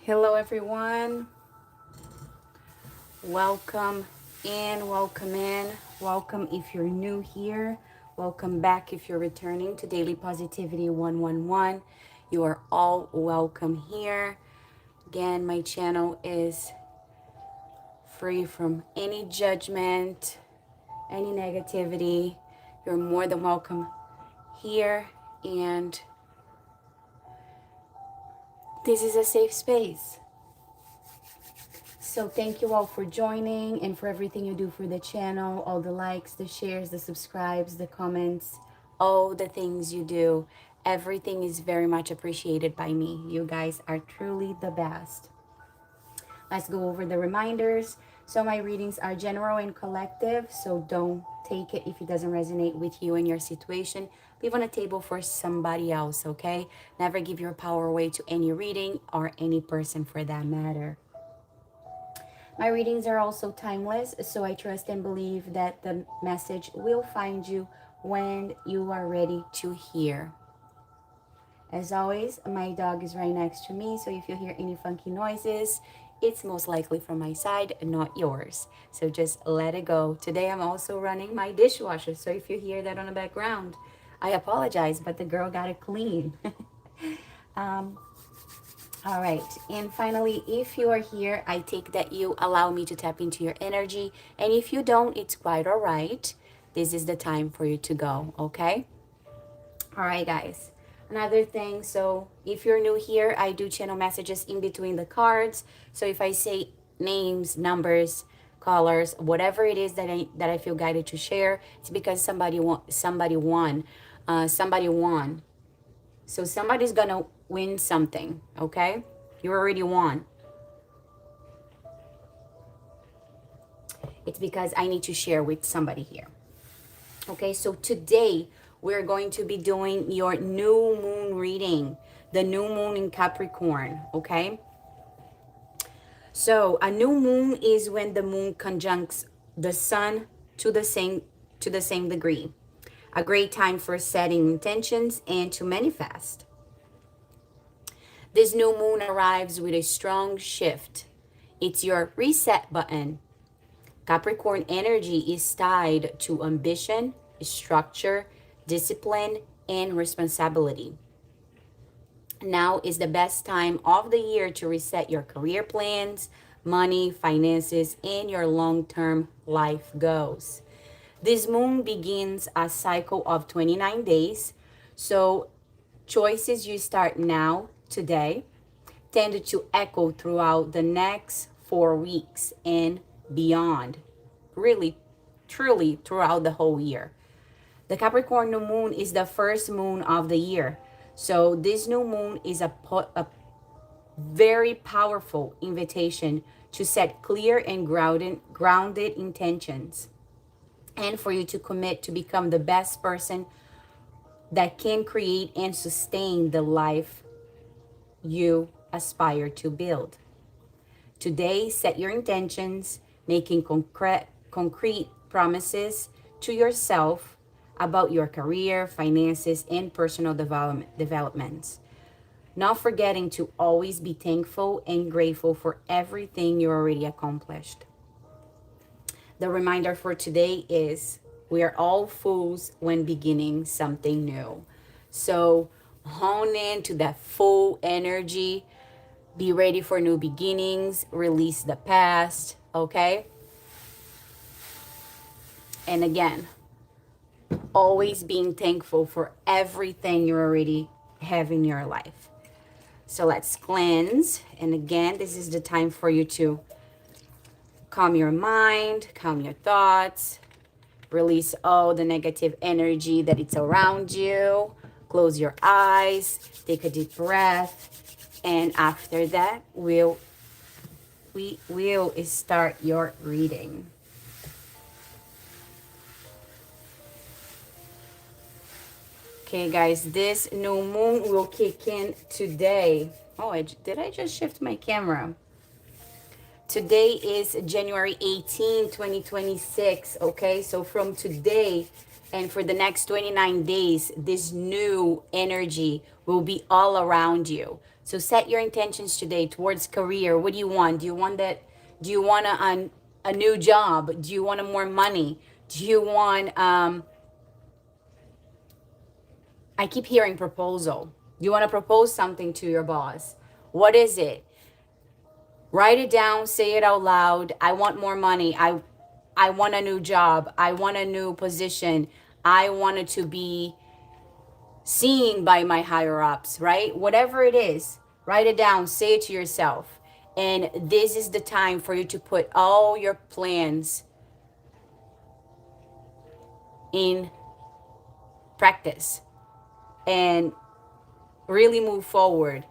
Hello, everyone. Welcome in, welcome in, welcome if you're new here. Welcome back if you're returning to Daily Positivity 111. You are all welcome here. Again, my channel is free from any judgment, any negativity. You're more than welcome here, and this is a safe space. So thank you all for joining and for everything you do for the channel, all the likes, the shares, the subscribes, the comments, all the things you do. Everything is very much appreciated by me. You guys are truly the best. Let's go over the reminders. So my readings are general and collective, so don't take it if it doesn't resonate with you and your situation. Leave on a table for somebody else, okay? Never give your power away to any reading or any person for that matter. My readings are also timeless, so I trust and believe that the message will find you when you are ready to hear. As always, my dog is right next to me, so if you hear any funky noises, it's most likely from my side, not yours. So just let it go. Today I'm also running my dishwasher, so if you hear that on the background, I apologize, but the girl got it clean. All right, and finally, if you are here, I take that you allow me to tap into your energy, and if you don't, it's quite all right. This is the time for you to go, okay? All right, guys. Another thing, so if you're new here, I do channel messages in between the cards. So if I say names, numbers, colors, whatever it is that I feel guided to share, it's because somebody won. So somebody's gonna win something, okay? You already won. It's because I need to share with somebody here. Okay, so today we're going to be doing your new moon reading, the new moon in Capricorn, okay? So a new moon is when the moon conjuncts the sun to the same degree. A great time for setting intentions and to manifest. This new moon arrives with a strong shift. It's your reset button. Capricorn energy is tied to ambition, structure, discipline, and responsibility. Now is the best time of the year to reset your career plans, money, finances, and your long-term life goals. This moon begins a cycle of 29 days, so choices you start now, today, tend to echo throughout the next 4 weeks and beyond. Really, truly throughout the whole year. The Capricorn new moon is the first moon of the year. So this new moon is a very powerful invitation to set clear and grounded intentions, and for you to commit to become the best person that can create and sustain the life you aspire to build. Today, set your intentions, making concrete promises to yourself about your career, finances, and personal developments. Not forgetting to always be thankful and grateful for everything you already accomplished. The reminder for today is we are all fools when beginning something new. So hone in to that full energy. Be ready for new beginnings. Release the past, okay? And again, always being thankful for everything you already have in your life. So let's cleanse. And again, this is the time for you to calm your mind, calm your thoughts, release all the negative energy that it's around you. Close your eyes, take a deep breath, and after that, we will start your reading. Okay, guys, this new moon will kick in today. Oh, did I just shift my camera? Today is January 18, 2026, okay? So from today and for the next 29 days, this new energy will be all around you. So set your intentions today towards career. What do you want? Do you want that? Do you want a new job? Do you want more money? Do you want, I keep hearing proposal. Do you want to propose something to your boss? What is it? Write it down, say it out loud. I want more money. I want a new job. I want a new position. I want it to be seen by my higher ups, right? Whatever it is, write it down, say it to yourself. And this is the time for you to put all your plans in practice and really move forward.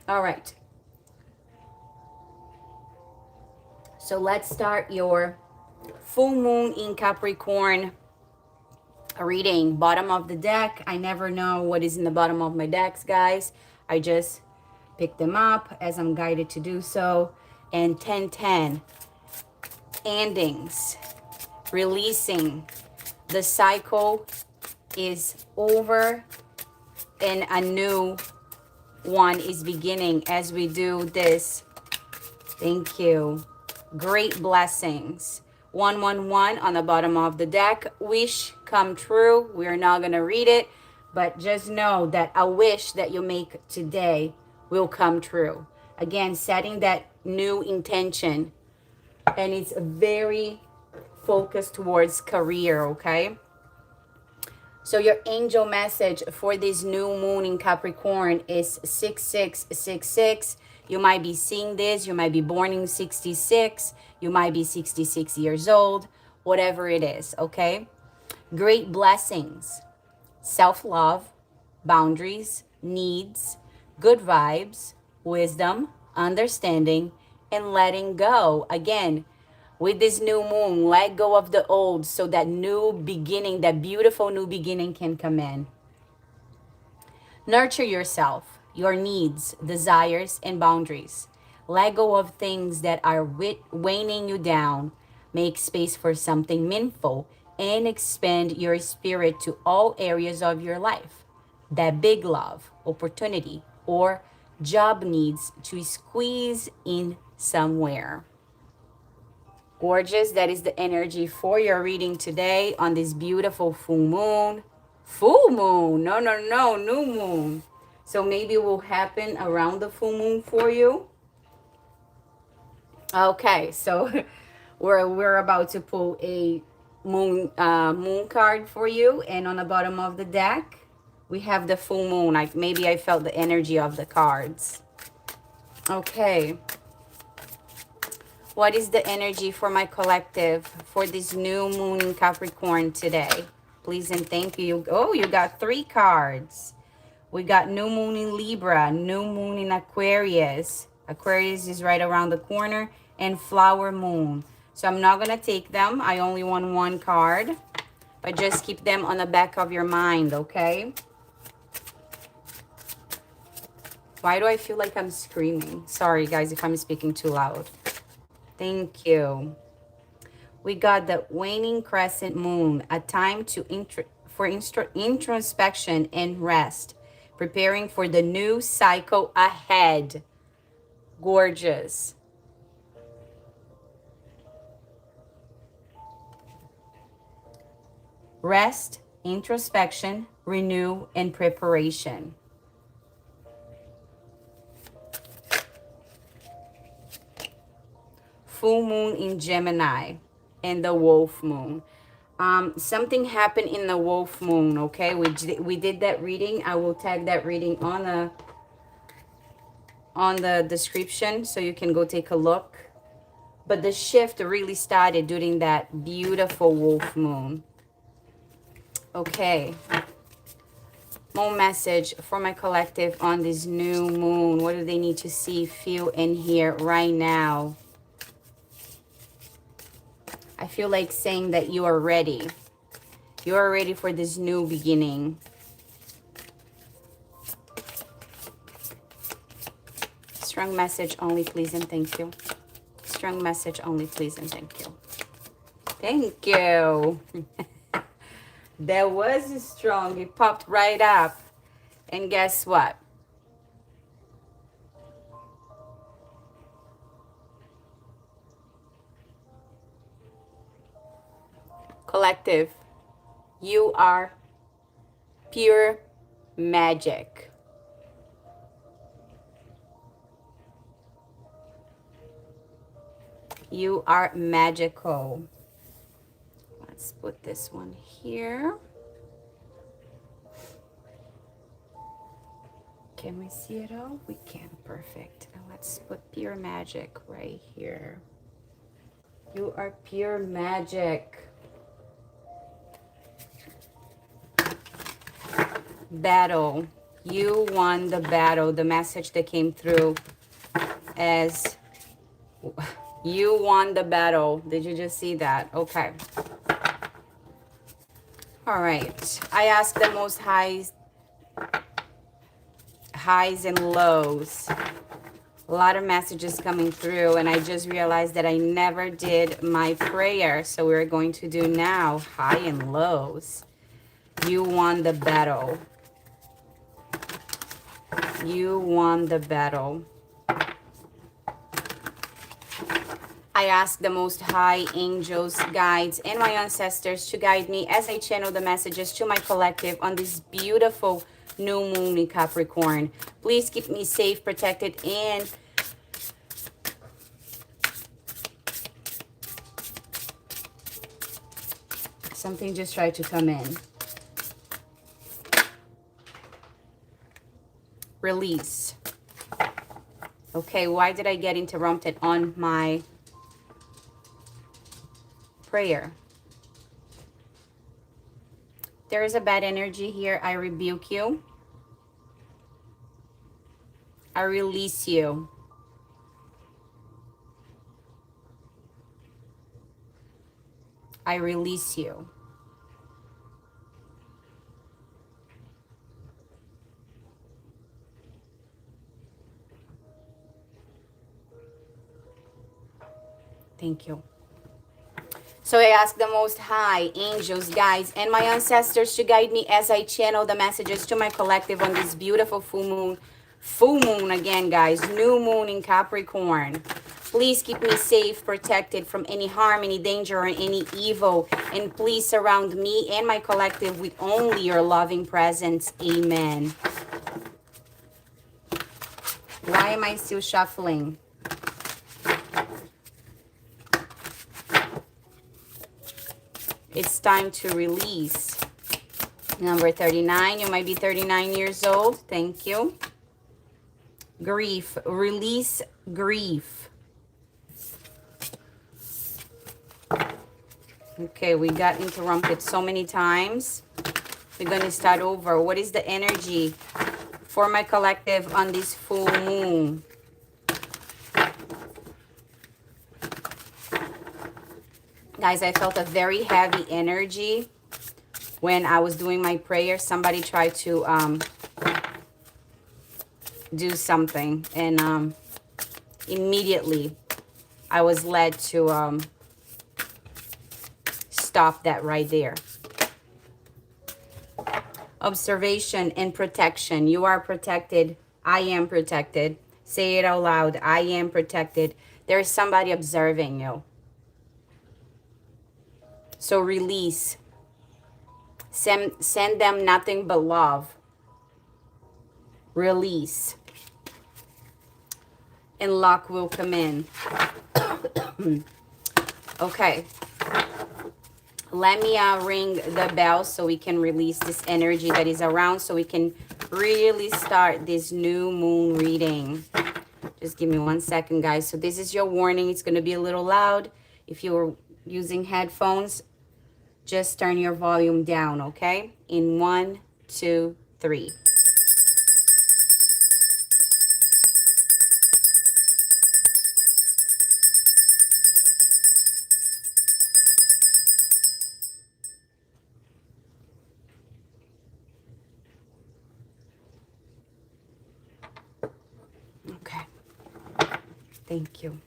All right. So let's start your full moon in Capricorn reading. Bottom of the deck. I never know what is in the bottom of my decks, guys. I just pick them up as I'm guided to do so. And 10-10. Endings. Releasing. The cycle is over and a new one is beginning as we do this. Thank you. Great blessings. 111 on the bottom of the deck. Wish come true. We're not going to read it, but just know that a wish that you make today will come true. Again, setting that new intention, and it's very focused towards career, okay? So your angel message for this new moon in Capricorn is 6666. You might be seeing this. You might be born in 66. You might be 66 years old. Whatever it is, okay? Great blessings. Self-love, boundaries, needs, good vibes, wisdom, understanding, and letting go. Again, with this new moon, let go of the old so that new beginning, that beautiful new beginning can come in. Nurture yourself, your needs, desires, and boundaries. Let go of things that are weighing you down. Make space for something meaningful and expand your spirit to all areas of your life. That big love, opportunity, or job needs to squeeze in somewhere. Gorgeous. That is the energy for your reading today on this beautiful full moon. Full moon. No, new moon. So maybe it will happen around the full moon for you. Okay, so we're about to pull a moon card for you, and on the bottom of the deck we have the full moon. Maybe I felt the energy of the cards. Okay. What is the energy for my collective for this new moon in Capricorn today? Please and thank you. Oh, you got 3 cards. We got new moon in Libra, new moon in Aquarius. Aquarius is right around the corner, and flower moon. So I'm not going to take them. I only want 1 card, but just keep them on the back of your mind, okay? Why do I feel like I'm screaming? Sorry, guys, if I'm speaking too loud. Thank you. We got the waning crescent moon, a time to introspection and rest, preparing for the new cycle ahead. Gorgeous. Rest, introspection, renew, and preparation. Full moon in Gemini and the wolf moon. Something happened in the wolf moon, okay? We did that reading. I will tag that reading on the description so you can go take a look. But the shift really started during that beautiful wolf moon. Okay. More message for my collective on this new moon. What do they need to see, feel, and hear right now? I feel like saying that you are ready. You are ready for this new beginning. Strong message only, please and thank you. Strong message only, please and thank you. Thank you. That was strong. It popped right up. And guess what? Collective, you are pure magic. You are magical. Let's put this one here. Can we see it all? We can. Perfect. And let's put pure magic right here. You are pure magic. Battle. You won the battle. The message that came through as you won the battle. Did you just see that? Okay. All right. I asked the most highs and lows. A lot of messages coming through, and I just realized that I never did my prayer. So we're going to do now high and lows. You won the battle. You won the battle. I ask the Most High, angels, guides, and my ancestors to guide me as I channel the messages to my collective on this beautiful new moon in Capricorn. Please keep me safe, protected, and something just tried to come in. Release. Okay, why did I get interrupted on my prayer? There is a bad energy here. I rebuke you. I release you. I release you. Thank you. So I ask the Most High, angels, guides, and my ancestors to guide me as I channel the messages to my collective on this beautiful full moon. Full moon again, guys. New moon in Capricorn. Please keep me safe, protected from any harm, any danger, or any evil. And please surround me and my collective with only your loving presence. Amen. Why am I still shuffling? It's time to release. Number 39. You might be 39 years old. Thank you. Grief. Release grief. Okay, we got interrupted so many times. We're going to start over. What is the energy for my collective on this full moon? Guys, I felt a very heavy energy when I was doing my prayer. Somebody tried to do something, and immediately I was led to stop that right there. Observation and protection. You are protected. I am protected. Say it out loud. I am protected. There is somebody observing you. So release. Send them nothing but love. Release. And luck will come in. Okay. Let me ring the bell so we can release this energy that is around, so we can really start this new moon reading. Just give me 1 second, guys. So this is your warning. It's going to be a little loud. If you're using headphones, just turn your volume down, okay? In 1, 2, 3. Okay. Thank you.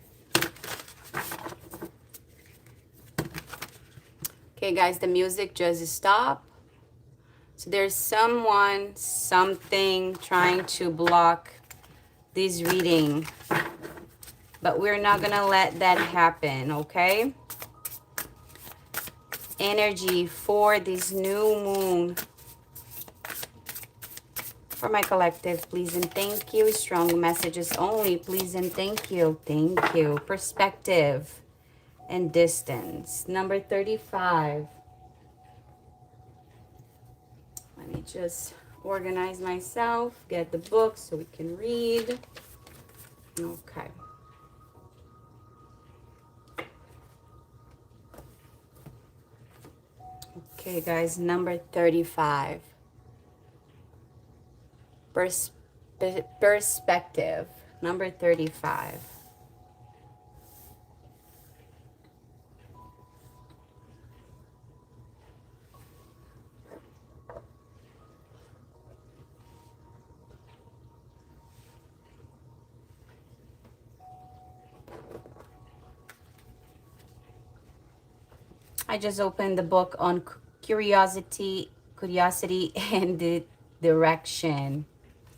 Okay, guys, the music just stopped. So there's someone, something trying to block this reading, but we're not gonna let that happen, okay? Energy for this new moon. For my collective, please and thank you. Strong messages only, please and thank you. Thank you. Perspective and distance. Number 35. Let me just organize myself, get the book so we can read. Okay. Okay, guys, number 35. Perspective. Number 35. I just opened the book on curiosity and the direction.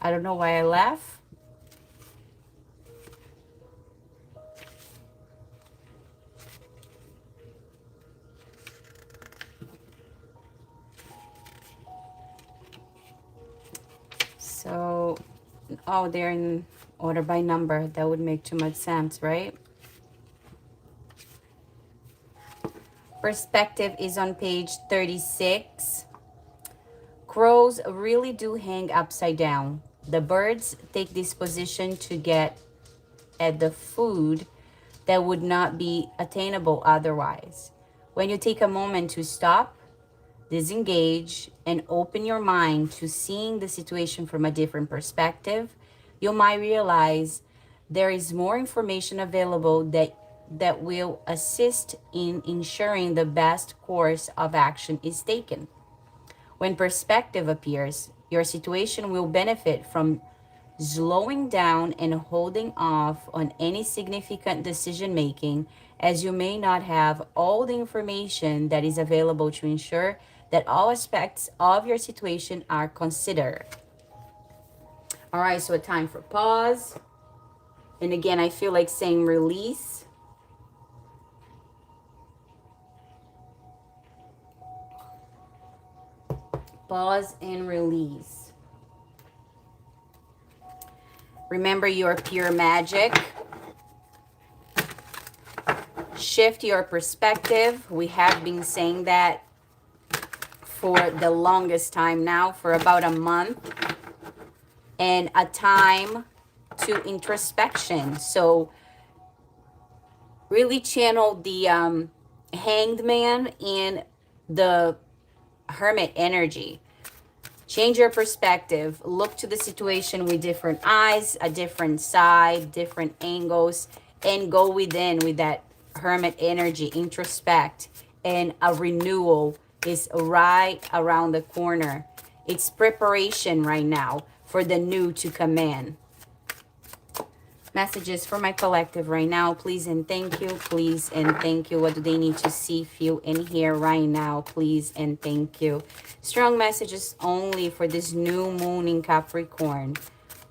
I don't know why I laugh. So, oh, they're in order by number. That would make too much sense, right? Perspective is on page 36. Crows really do hang upside down. The birds take this position to get at the food that would not be attainable otherwise. When you take a moment to stop, disengage, and open your mind to seeing the situation from a different perspective, you might realize there is more information available that will assist in ensuring the best course of action is taken. When perspective appears, your situation will benefit from slowing down and holding off on any significant decision making, as you may not have all the information that is available to ensure that all aspects of your situation are considered. All right, so a time for pause. And again, I feel like saying release. Pause and release. Remember your pure magic. Shift your perspective. We have been saying that for the longest time now, for about a month. And a time to introspection. So really channel the hanged man and the hermit energy. Change your perspective. Look to the situation with different eyes, a different side, different angles, and go within with that hermit energy. Introspect, and a renewal is right around the corner. It's preparation right now for the new to come in. Messages for my collective right now, please and thank you, please and thank you. What do they need to see, feel, and hear right now, please and thank you. Strong messages only for this new moon in Capricorn,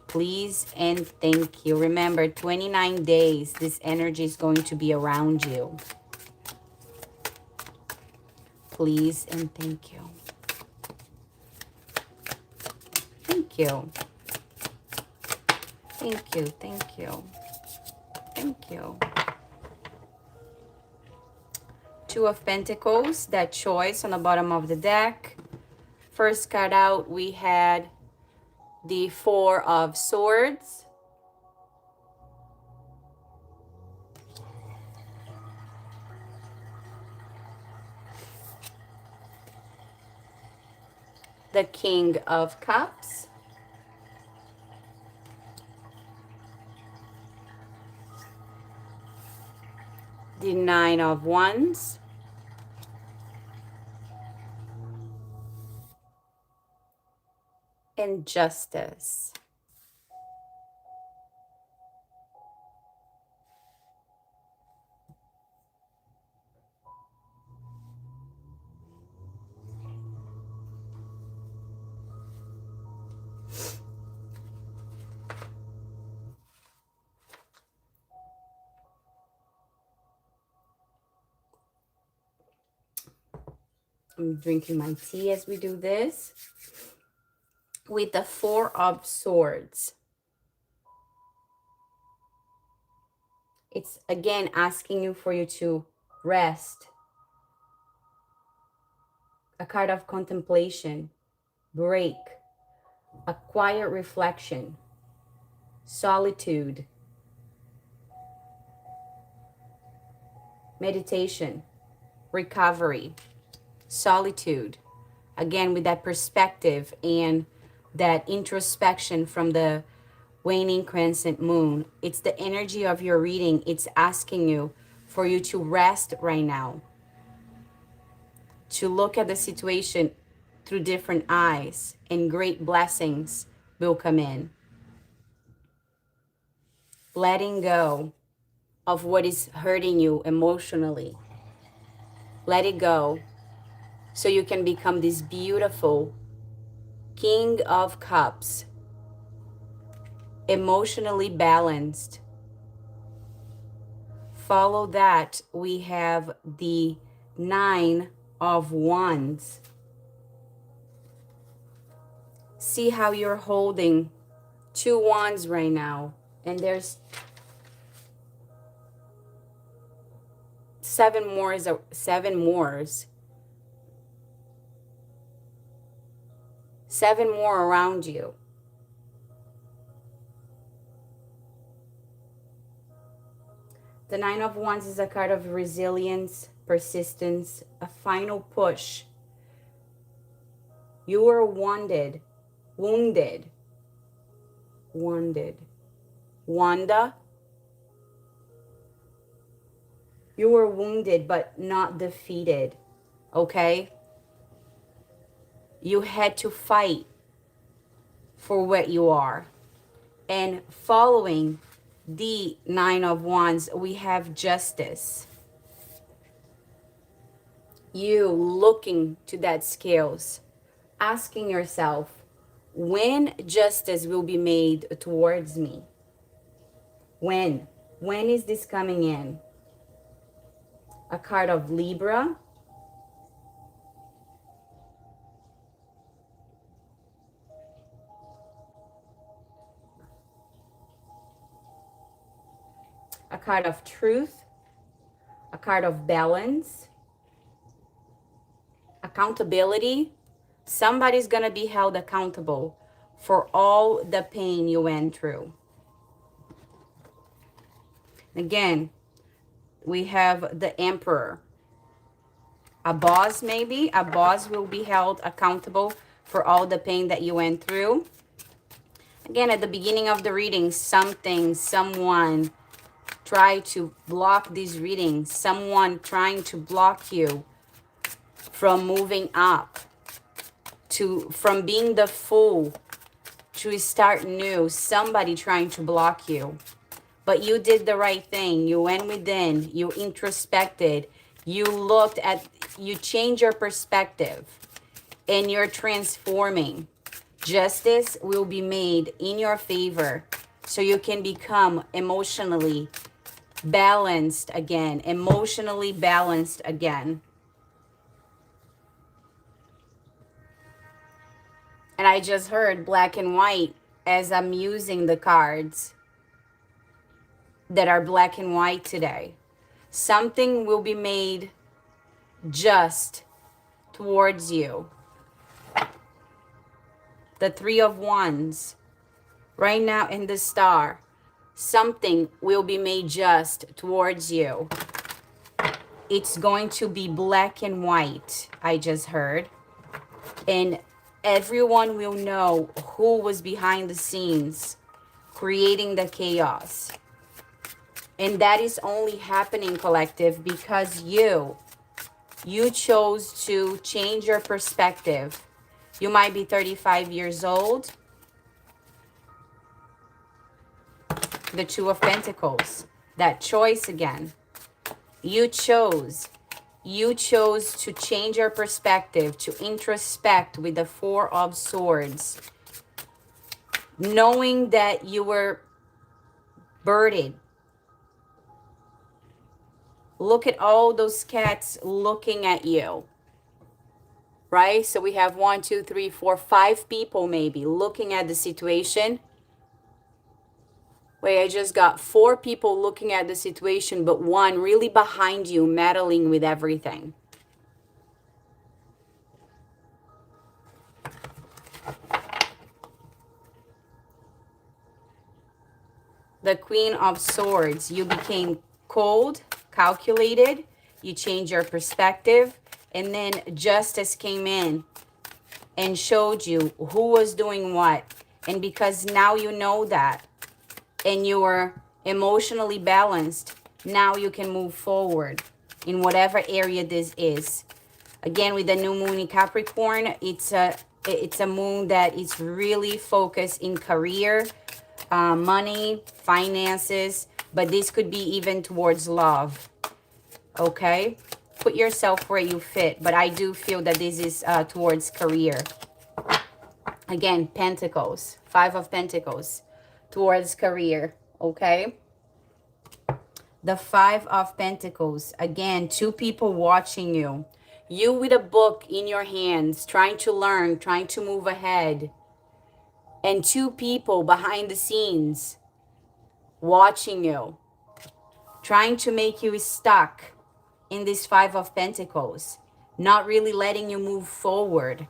please and thank you. Remember, 29 days, this energy is going to be around you. Please and thank you. Thank you. Thank you, thank you, thank you. Two of Pentacles, that choice on the bottom of the deck. First card out, we had the Four of Swords. The King of Cups. The Nine of Wands. And Justice. I'm drinking my tea as we do this. With the Four of Swords. It's again asking you for you to rest. A card of contemplation, break, a quiet reflection, solitude, meditation, recovery, solitude. Again, with that perspective and that introspection from the waning crescent moon. It's the energy of your reading. It's asking you for you to rest right now, to look at the situation through different eyes, and great blessings will come in. Letting go of what is hurting you emotionally. Let it go so you can become this beautiful King of Cups, emotionally balanced. Follow that, we have the Nine of Wands. See how you're holding two wands right now, and there's seven more around you. The Nine of Wands is a card of resilience, persistence, a final push. You were wounded. Wanda. You were wounded but not defeated, okay? You had to fight for what you are. And following the Nine of Wands, we have justice. You looking to that scales, asking yourself, when justice will be made towards me? When? When is this coming in? A card of Libra. A card of truth. A card of balance. Accountability. Somebody's going to be held accountable for all the pain you went through. Again, we have the Emperor. A boss, maybe. A boss will be held accountable for all the pain that you went through. Again, at the beginning of the reading, someone tried to block this reading. Someone trying to block you from moving up, from being the Fool to start new. Somebody trying to block you. But you did the right thing. You went within. You introspected. You looked at, you changed your perspective. And you're transforming. Justice will be made in your favor. So you can become emotionally balanced again. Emotionally balanced again. And I just heard black and white as I'm using the cards that are black and white today. Something will be made just towards you. The Three of Wands. Right now in the Star. Something will be made just towards you. It's going to be black and white, I just heard. And everyone will know who was behind the scenes creating the chaos. And that is only happening, collective, because you chose to change your perspective. You might be 35 years old. The Two of Pentacles. That choice again. You chose to change your perspective, to introspect with the Four of Swords. Knowing that you were burdened. Look at all those cats looking at you. right? So we have 1, 2, 3, 4, 5 people maybe looking at the situation. Wait, I just got 4 people looking at the situation, but 1 really behind you, meddling with everything. The Queen of Swords. You became cold, calculated. You changed your perspective. And then Justice came in and showed you who was doing what. And because now you know that and you're emotionally balanced, now you can move forward in whatever area this is. Again, with the new moon in Capricorn, it's a moon that is really focused in career, money, finances, but this could be even towards love. Okay, put yourself where you fit, but I do feel that this is towards career. Again, Pentacles, 5 of Pentacles, towards career. Okay, the 5 of Pentacles. Again, 2 people watching you. You with a book in your hands, trying to learn, trying to move ahead. And 2 people behind the scenes watching you, trying to make you stuck in this 5 of Pentacles, not really letting you move forward.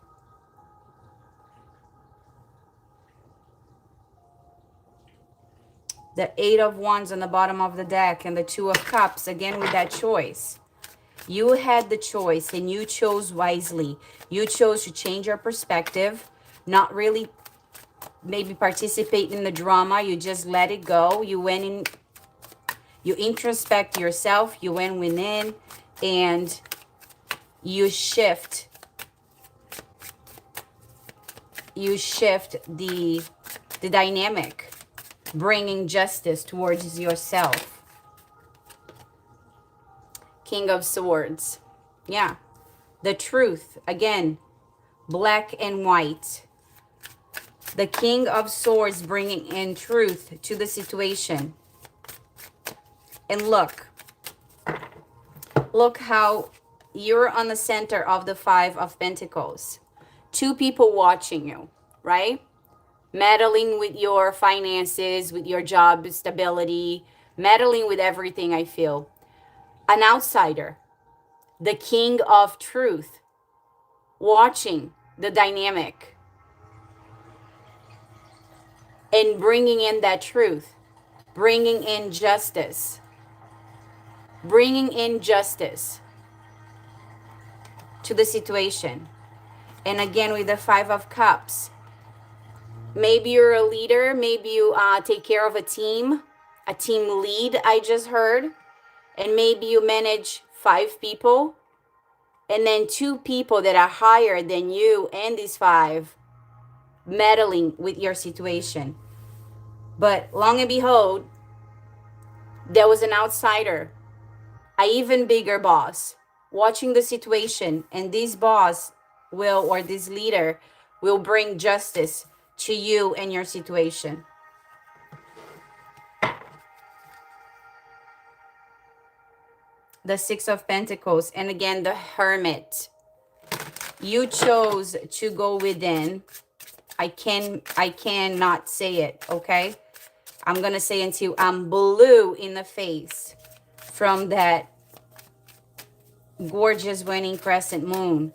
The 8 of Wands on the bottom of the deck and the 2 of Cups, again with that choice. You had the choice and you chose wisely. You chose to change your perspective, not really maybe participate in the drama. You just let it go. You went in, you introspect yourself, you went within, and you shift the dynamic, bringing justice towards yourself. King of Swords. Yeah. The truth. Again, black and white. The King of Swords bringing in truth to the situation. And look how you're on the center of the 5 of Pentacles. 2 people watching you, right? Meddling with your finances, with your job stability, meddling with everything, I feel. An outsider, the King of Truth, watching the dynamic and bringing in that truth, bringing in justice, to the situation. And again, with the 5 of Cups, maybe you're a leader, maybe you take care of a team lead, I just heard, and maybe you manage 5 people, and then 2 people that are higher than you and these 5 meddling with your situation. But long and behold, there was an outsider, an even bigger boss, watching the situation, and this boss will, or this leader will bring justice to you and your situation. The 6 of Pentacles, and again, the Hermit. You chose to go within. I cannot say it, okay? I'm going to say until I'm blue in the face from that gorgeous waning crescent moon.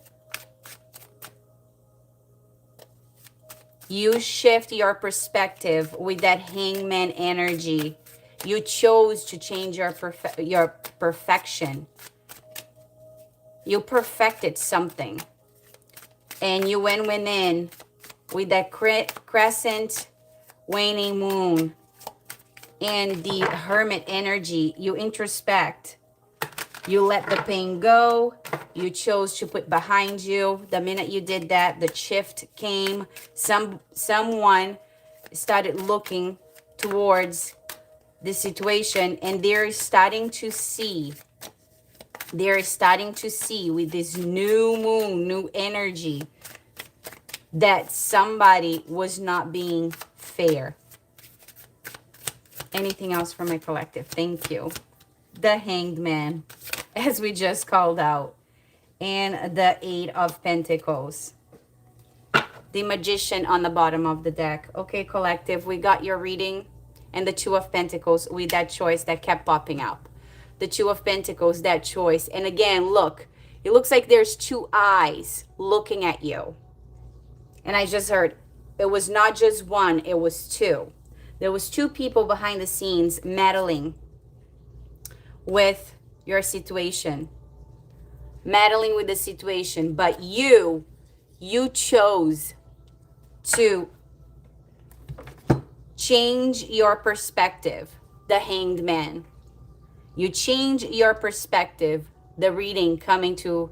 You shift your perspective with that Hangman energy. You chose to change your perfection. You perfected something. And you went within with that crescent waning moon and the Hermit energy. You introspect. You let the pain go. You chose to put behind you. The minute you did that, the shift came. Someone started looking towards the situation, and they're starting to see with this new moon, new energy, that somebody was not being fair. Anything else from my collective? Thank you. The Hanged Man, as we just called out. and the Eight of Pentacles. The Magician on the bottom of the deck. Okay, collective, we got your reading. And the Two of Pentacles with that choice that kept popping up. The Two of Pentacles, that choice. And again, look, it looks like there's two eyes looking at you. And I just heard, it was not just one, it was two. There was two people behind the scenes meddling with your situation. Meddling with the situation. But you chose to change your perspective. The Hanged Man. You change your perspective. The reading coming to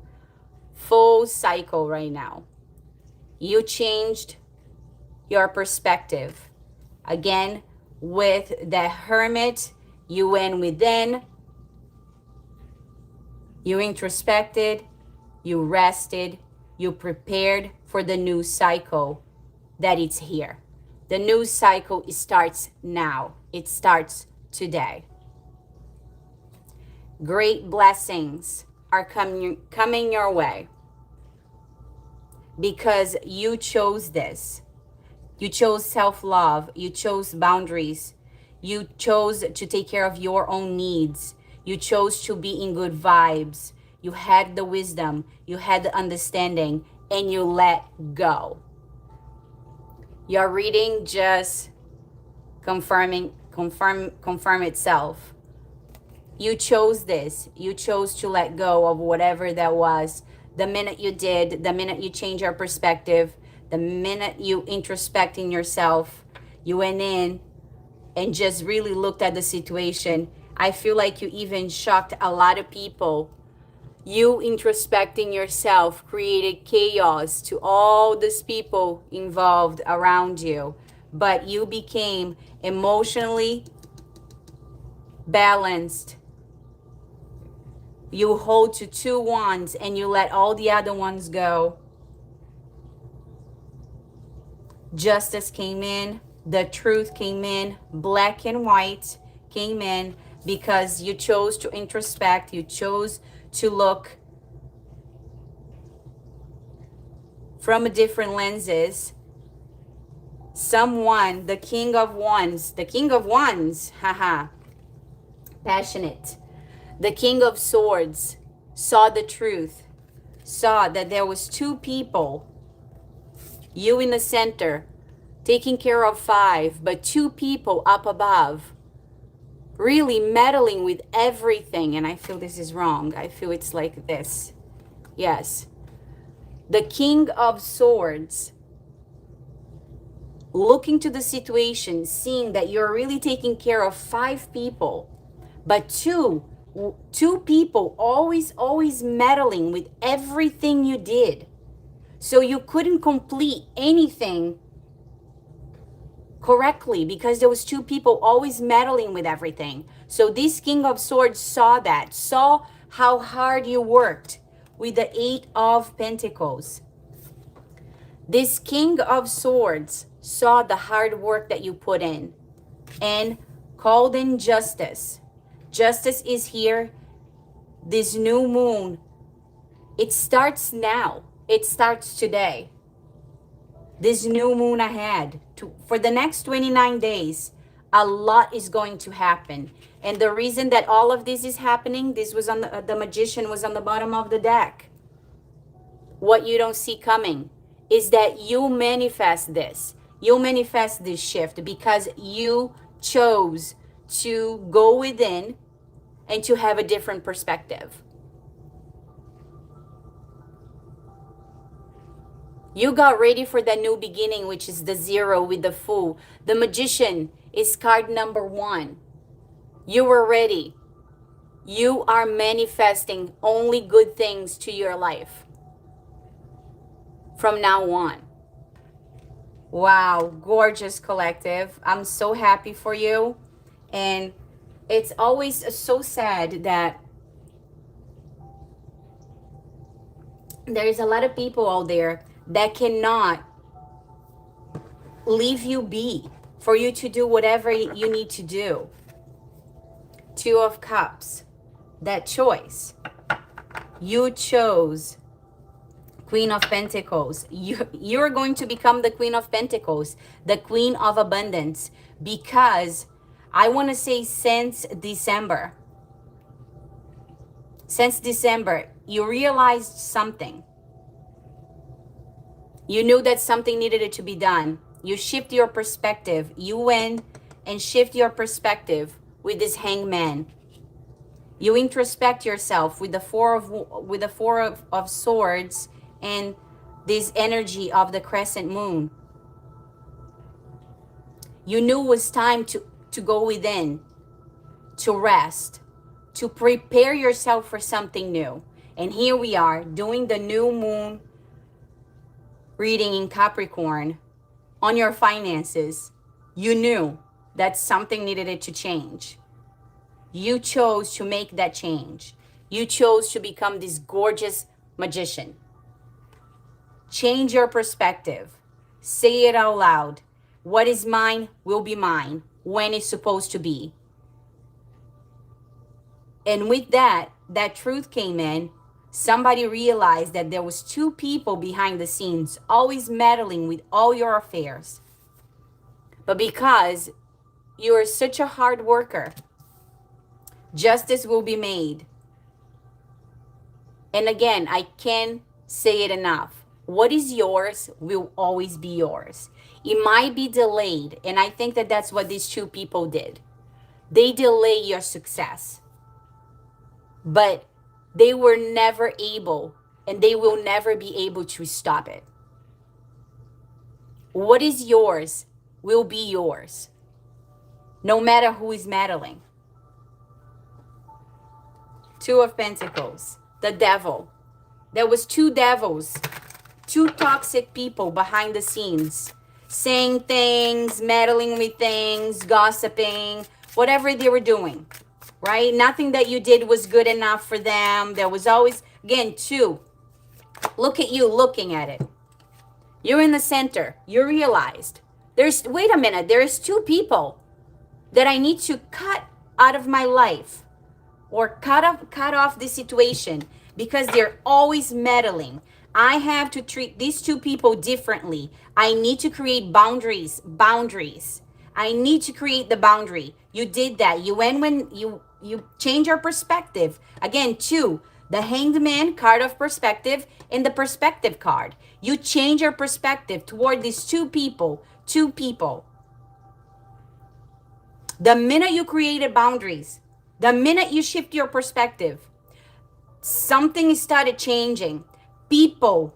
full cycle right now. You changed your perspective. Again, with the Hermit, you went within. You introspected. You rested. You prepared for the new cycle that it's here. The new cycle starts now. It starts today. Great blessings are coming your way because you chose this. You chose self-love. You chose boundaries. You chose to take care of your own needs. You chose to be in good vibes. You had the wisdom. You had the understanding, and you let go. Your reading just confirm itself. You chose this. You chose to let go of whatever that was. The minute you did, the minute you change your perspective, the minute you introspect in yourself, you went in and just really looked at the situation. I feel like you even shocked a lot of people. You introspecting yourself created chaos to all these people involved around you. But you became emotionally balanced. You hold to two wands and you let all the other ones go. Justice came in. The truth came in. Black and white came in because you chose to introspect. You chose to look from different lenses. Someone, the King of Wands, haha, passionate. The King of Swords saw the truth, saw that there was two people, you in the center, taking care of five, but two people up above, really meddling with everything. And I feel this is wrong. I feel it's like this. Yes. The King of Swords, looking to the situation, seeing that you're really taking care of five people, but two people always meddling with everything you did. So you couldn't complete anything correctly because there was two people always meddling with everything. So this King of Swords saw that, saw how hard you worked with the Eight of Pentacles. This King of Swords saw the hard work that you put in and called in justice. Justice is here. This new moon, it starts now. It starts today. This new moon ahead, for the next 29 days, a lot is going to happen. And the reason that all of this is happening, this was on the Magician was on the bottom of the deck. What you don't see coming is that you manifest this. You manifest this shift because you chose to go within and to have a different perspective. You got ready for that new beginning, which is the Zero with the Fool. The Magician is card number 1. You were ready. You are manifesting only good things to your life from now on. Wow, gorgeous collective. I'm so happy for you. And it's always so sad that there is a lot of people out there that cannot leave you be for you to do whatever you need to do. Two of Cups, that choice. You chose Queen of Pentacles. You're going to become the Queen of Pentacles, the Queen of Abundance, because I want to say since December, you realized something. You knew that something needed to be done. You shift your perspective. You went and shift your perspective with this Hangman. You introspect yourself with the four of swords and this energy of the crescent moon. You knew it was time to go within, to rest, to prepare yourself for something new. And here we are doing the new moon reading in Capricorn on your finances. You knew that something needed to change. You chose to make that change. You chose to become this gorgeous magician. Change your perspective. Say it out loud. What is mine will be mine when it's supposed to be. And with that truth came in. Somebody realized that there was two people behind the scenes always meddling with all your affairs. But because you are such a hard worker, justice will be made. And again, I can't say it enough. What is yours will always be yours. It might be delayed, and I think that that's what these two people did. They delay your success. But they were never able, and they will never be able to stop it. What is yours will be yours, no matter who is meddling. Two of Pentacles, the devil. There was two devils, two toxic people behind the scenes, saying things, meddling with things, gossiping, whatever they were doing, right? Nothing that you did was good enough for them. There was always, again, two. Look at you looking at it. You're in the center. You realized, wait a minute, there's two people that I need to cut out of my life, or cut off this situation, because they're always meddling. I have to treat these two people differently. I need to create boundaries. I need to create the boundary. You did that. You went when you change your perspective. Again, two, the Hanged Man card of perspective and the Perspective card. You change your perspective toward these two people. The minute you created boundaries, the minute you shift your perspective, something started changing. People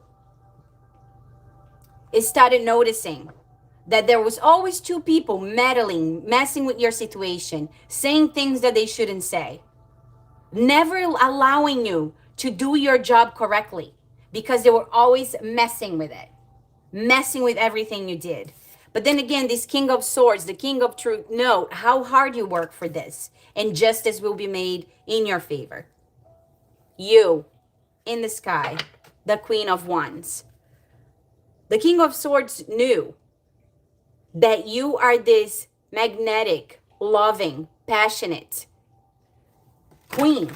started noticing that there was always two people meddling, messing with your situation, saying things that they shouldn't say, never allowing you to do your job correctly, because they were always messing with it, messing with everything you did. But then again, this King of Swords, the King of Truth, know how hard you work for this, and justice will be made in your favor. You, in the sky, the Queen of Wands. The King of Swords knew that you are this magnetic, loving, passionate queen.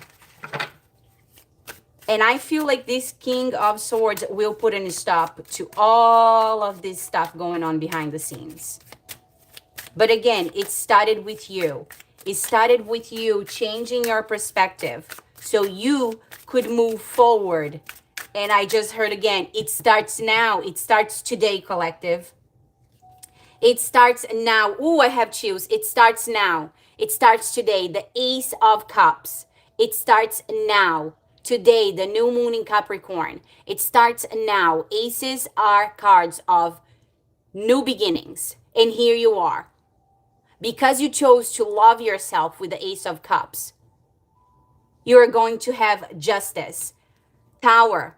And I feel like this King of Swords will put a stop to all of this stuff going on behind the scenes. But again, it started with you. It started with you changing your perspective so you could move forward. And I just heard again, it starts now. It starts today, collective. It starts now. Ooh, I have chills. It starts now. It starts today. The Ace of Cups. It starts now. Today, the new moon in Capricorn. It starts now. Aces are cards of new beginnings. And here you are. Because you chose to love yourself with the Ace of Cups, you are going to have justice. Tower.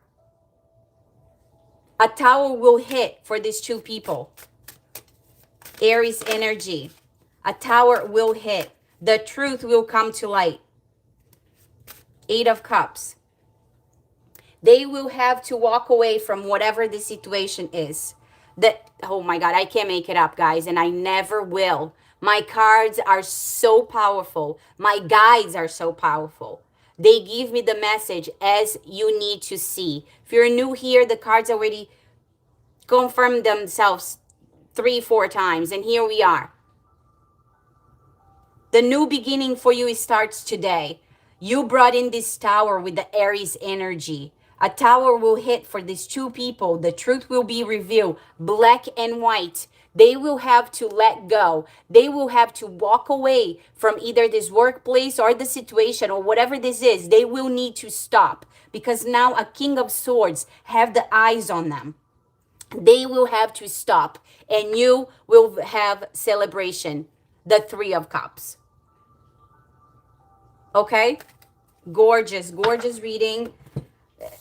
A tower will hit for these two people. Aries energy. A tower will hit. The truth will come to light. Eight of Cups. They will have to walk away from whatever the situation is. Oh my God, I can't make it up, guys, and I never will. My cards are so powerful. My guides are so powerful. They give me the message as you need to see. If you're new here, the cards already confirmed themselves 3-4 times, and here we are. The new beginning for you starts today. You brought in this tower with the Aries energy. A tower will hit for these two people. The truth will be revealed, black and white. They will have to let go. They will have to walk away from either this workplace or the situation or whatever this is. They will need to stop because now a King of Swords have the eyes on them. They will have to stop and you will have celebration. The Three of Cups. Okay? Gorgeous, gorgeous reading.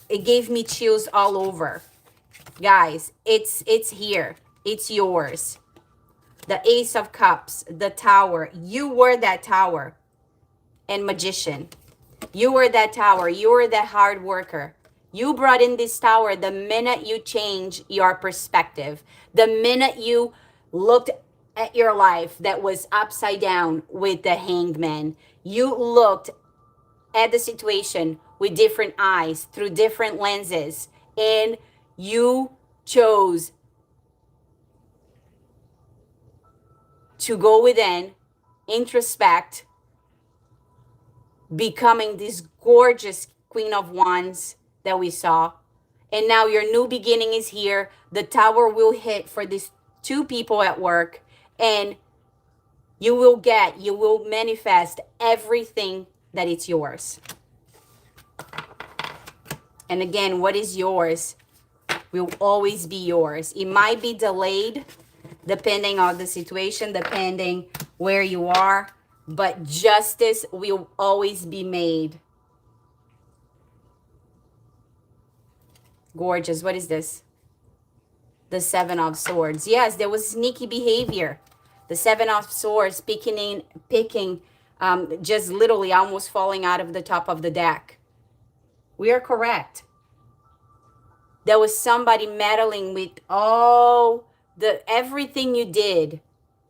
It gave me chills all over. Guys, it's here. It's yours. The Ace of Cups, the Tower. You were that tower. And Magician. You were that tower. You were that hard worker. You brought in this tower the minute you change your perspective. The minute you looked at your life that was upside down with the Hanged Man. You looked at the situation with different eyes, through different lenses, and you chose to go within, introspect, becoming this gorgeous Queen of Wands that we saw. And now your new beginning is here. The tower will hit for these two people at work, and you will manifest everything that it's yours. And again, what is yours will always be yours. It might be delayed depending on the situation, depending where you are, but justice will always be made. Gorgeous. What is this? The Seven of Swords. Yes, there was sneaky behavior. The Seven of Swords picking, just literally almost falling out of the top of the deck. We are correct. There was somebody meddling with everything you did.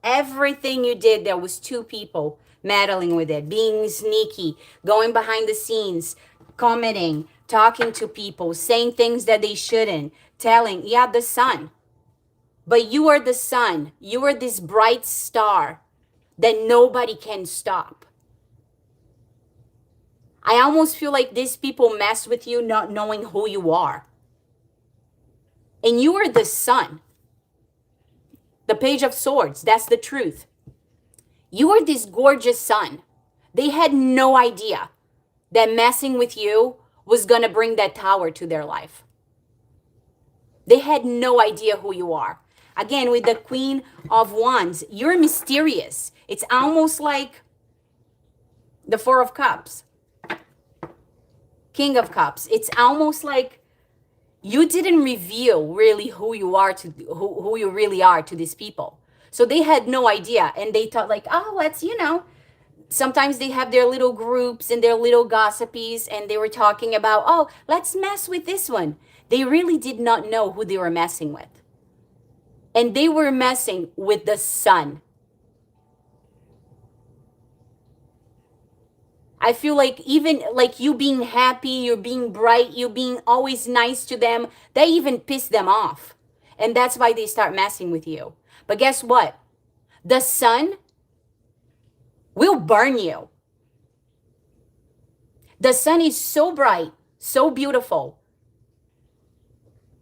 Everything you did, there was two people meddling with it, being sneaky, going behind the scenes, commenting, talking to people, saying things that they shouldn't, telling, yeah, the sun. But you are the sun. You are this bright star that nobody can stop. I almost feel like these people mess with you not knowing who you are. And you are the sun. The Page of Swords, that's the truth. You are this gorgeous sun. They had no idea that messing with you was going to bring that tower to their life. They had no idea who you are. Again, with the Queen of Wands, you're mysterious. It's almost like the Four of Cups. King of Cups. It's almost like you didn't reveal really who you are to who you really are to these people. So they had no idea, and they thought like, oh, let's, sometimes they have their little groups and their little gossipies, and they were talking about, oh, let's mess with this one. They really did not know who they were messing with. And they were messing with the sun. I feel like even like you being happy, you're being bright, you being always nice to them, that even pissed them off. And that's why they start messing with you. But guess what? The sun will burn you. The sun is so bright, so beautiful.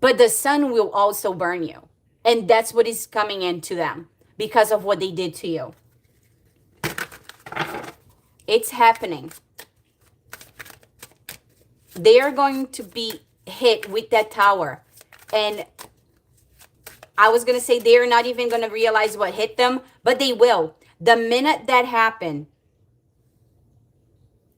But the sun will also burn you. And that's what is coming into them because of what they did to you. It's happening. They are going to be hit with that tower. And I was going to say they're not even going to realize what hit them, but they will. The minute that happened,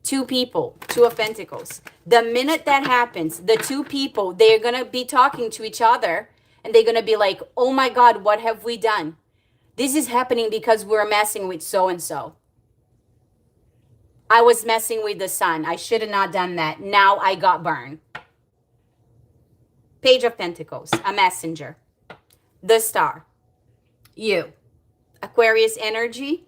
two people, Two of Pentacles. The minute that happens, the two people, they're going to be talking to each other. And they're going to be like, oh my God, what have we done? This is happening because we're messing with so-and-so. I was messing with the sun. I should have not done that. Now I got burned. Page of Pentacles, a messenger. The Star. You. Aquarius energy.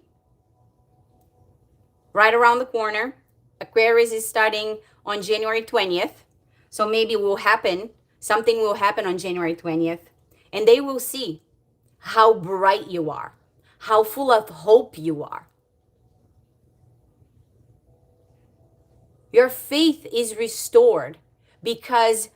Right around the corner. Aquarius is starting on January 20th. So maybe something will happen on January 20th. And they will see how bright you are, how full of hope you are. Your faith is restored because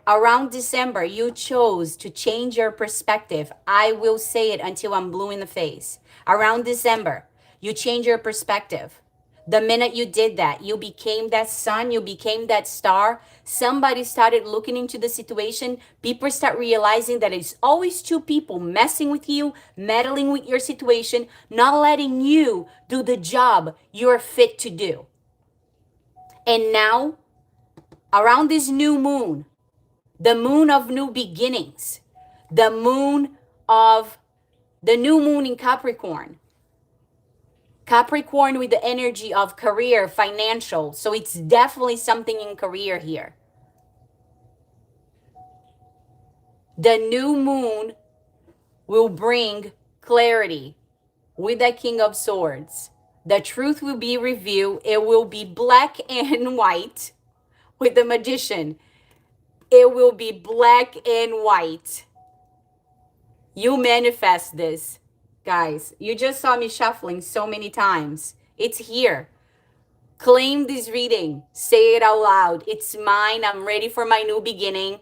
around December, you chose to change your perspective. I will say it until I'm blue in the face. Around December, you change your perspective. The minute you did that, you became that sun, you became that star. Somebody started looking into the situation. People start realizing that it's always two people messing with you, meddling with your situation, not letting you do the job you're fit to do. And now, around this new moon, the moon of new beginnings, the new moon in Capricorn. Capricorn with the energy of career, financial. So it's definitely something in career here. The new moon will bring clarity with the King of Swords. The truth will be revealed. It will be black and white with the Magician. It will be black and white. You manifest this, guys. You just saw me shuffling so many times. It's here. Claim this reading. Say it out loud. It's mine. I'm ready for my new beginning.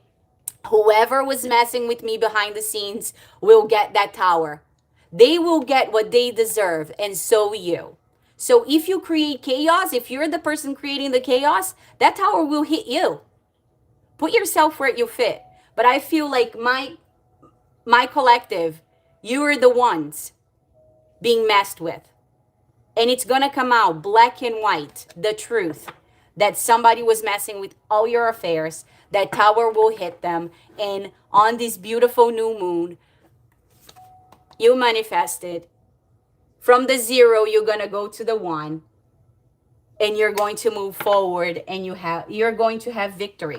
Whoever was messing with me behind the scenes will get that tower. They will get what they deserve, and so you. So if you create chaos, if you're the person creating the chaos, that tower will hit you. Put yourself where you fit. But I feel like my collective, you are the ones being messed with. And it's going to come out black and white, the truth, that somebody was messing with all your affairs. That tower will hit them. And on this beautiful new moon, you manifested. From the 0, you're going to go to the 1. And you're going to move forward, and you're going to have victory.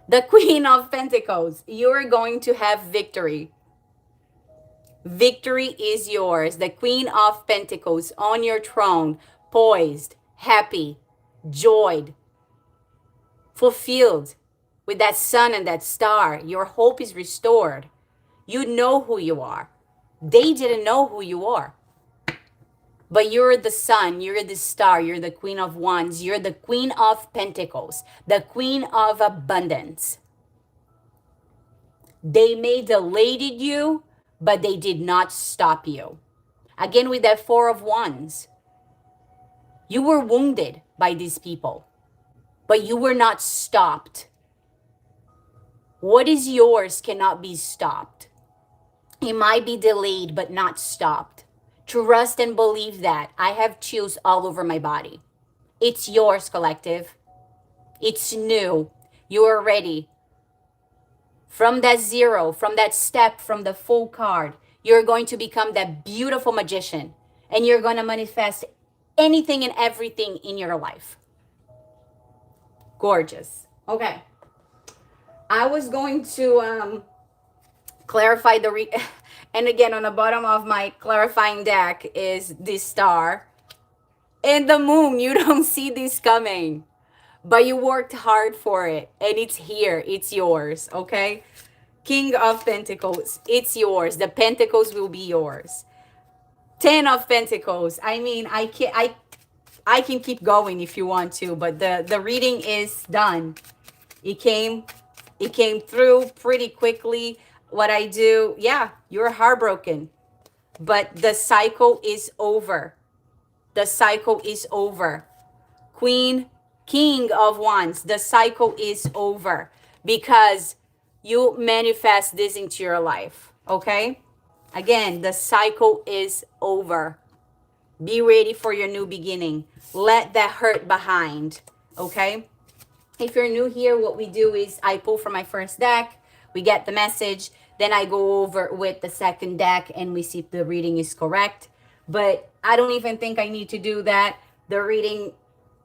The Queen of Pentacles, you're going to have victory. Victory is yours. The Queen of Pentacles on your throne, poised, happy, joyed, fulfilled with that sun and that star. Your hope is restored. You know who you are. They didn't know who you are. But you're the sun, you're the star, you're the Queen of Wands, you're the Queen of Pentacles, the Queen of Abundance. They may delayed you, but they did not stop you. Again, with that 4 of Wands, you were wounded by these people, but you were not stopped. What is yours cannot be stopped. It might be delayed, but not stopped. Trust and believe that. I have chills all over my body. It's yours, collective. It's new. You are ready. From that 0, from that step, from the full card, you're going to become that beautiful magician. And you're going to manifest anything and everything in your life. Gorgeous. Okay. I was going to clarify and again, on the bottom of my clarifying deck is this star. And the moon, you don't see this coming. But you worked hard for it. And it's here. It's yours. Okay? King of Pentacles. It's yours. The Pentacles will be yours. 10 of Pentacles. I mean, I can keep going if you want to. But the reading is done. It came through pretty quickly. What I do, yeah, you're heartbroken. But the cycle is over. The cycle is over. King of Wands, the cycle is over. Because you manifest this into your life. Okay? Again, the cycle is over. Be ready for your new beginning. Let that hurt behind. Okay? If you're new here, what we do is I pull from my first deck. We get the message. Then I go over with the second deck and we see if the reading is correct. But I don't even think I need to do that. The reading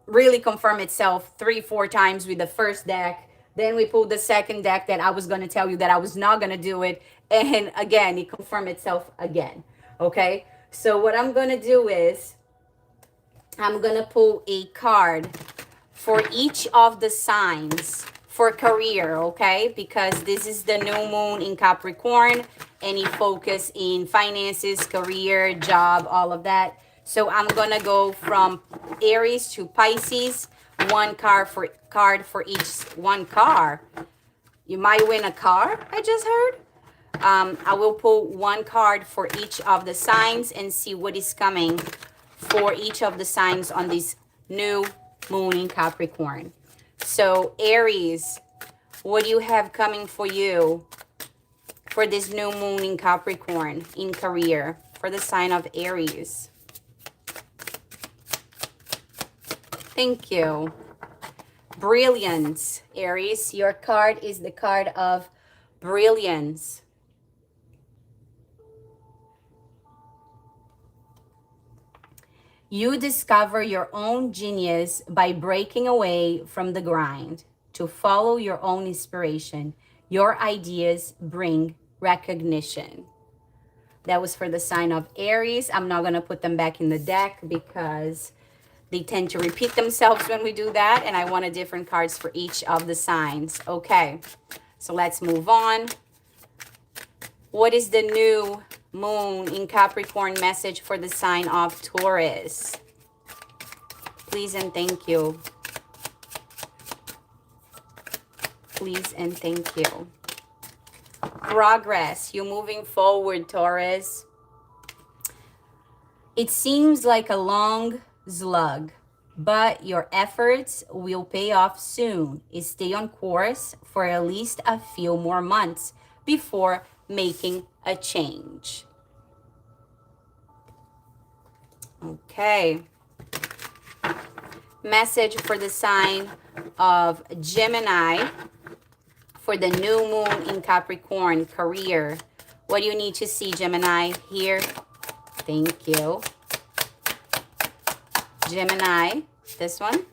really confirmed itself 3-4 times with the first deck. Then we pulled the second deck that I was going to tell you that I was not going to do it. And again, it confirmed itself again. Okay? So what I'm going to do is I'm gonna pull a card for each of the signs for career, okay? Because this is the new moon in Capricorn, any focus in finances, career, job, all of that. So I'm gonna go from Aries to Pisces, one card for each one car. You might win a car, I just heard. I will pull one card for each of the signs and see what is coming for each of the signs on this new moon in Capricorn. So Aries, what do you have coming for you for this new moon in Capricorn in career for the sign of Aries? Thank you. Brilliance, Aries. Your card is the card of brilliance. You discover your own genius by breaking away from the grind to follow your own inspiration. Your ideas bring recognition. That was for the sign of Aries. I'm not going to put them back in the deck because they tend to repeat themselves when we do that. And I wanted different cards for each of the signs. Okay, so let's move on. What is the new moon in Capricorn message for the sign of Taurus? Please and thank you. Please and thank you. Progress. You're moving forward, Taurus. It seems like a long slug, but your efforts will pay off soon. Stay on course for at least a few more months before making a change. Okay. Message for the sign of Gemini for the new moon in Capricorn career. What do you need to see, Gemini? Here. Thank you. Gemini, this one.